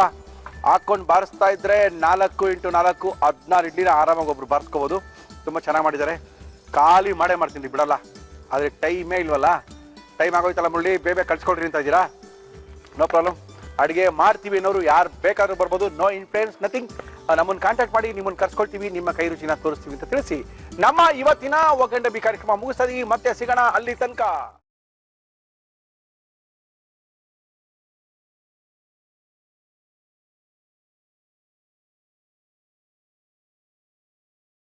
S1: ಹಾಕೊಂಡು ಬಾರಿಸ್ತಾ ಇದ್ರೆ 4 x 4 16 ಇಡ್ಲಿನ ಆರಾಮಾಗಿ ಒಬ್ರು ಬಾರಿಸ್ಕೋಬೋದು. ತುಂಬ ಚೆನ್ನಾಗಿ ಮಾಡಿದ್ದಾರೆ. ಖಾಲಿ ಮಾಡೇ ಮಾಡ್ತೀನಿ, ಬಿಡಲ್ಲ. ಆದರೆ ಟೈಮೇ ಇಲ್ವಲ್ಲ. ಟೈಮ್ ಆಗೋಯ್ತಲ್ಲ ಮುರಳಿ, ಬೇಗ ಕಳ್ಸ್ಕೊಳ್ರಿ ಅಂತ ಇದ್ದೀರಾ. No problem. ಅಡುಗೆ ಮಾಡ್ತೀವಿ ಅನ್ನೋರು ಯಾರು ಬೇಕಾದ್ರೂ ಬರ್ಬೋದು. No influence, nothing. ನಮ್ಮನ್ನು ಕಾಂಟ್ಯಾಕ್ಟ್ ಮಾಡಿ, ನಿಮ್ಮನ್ನು ಕರ್ಸ್ಕೊಳ್ತೀವಿ, ನಿಮ್ಮ ಕೈ ರುಚಿನ ತೋರಿಸ್ತೀವಿ ಅಂತ ತಿಳಿಸಿ ನಮ್ಮ ಇವತ್ತಿನ ಒಗ್ಗಂಡ ಬಿ ಕಾರ್ಯಕ್ರಮ ಮುಗಿಸ್ತಾ ಇದೀವಿ. ಮತ್ತೆ ಸಿಗೋಣ ಅಲ್ಲಿ ತನಕ.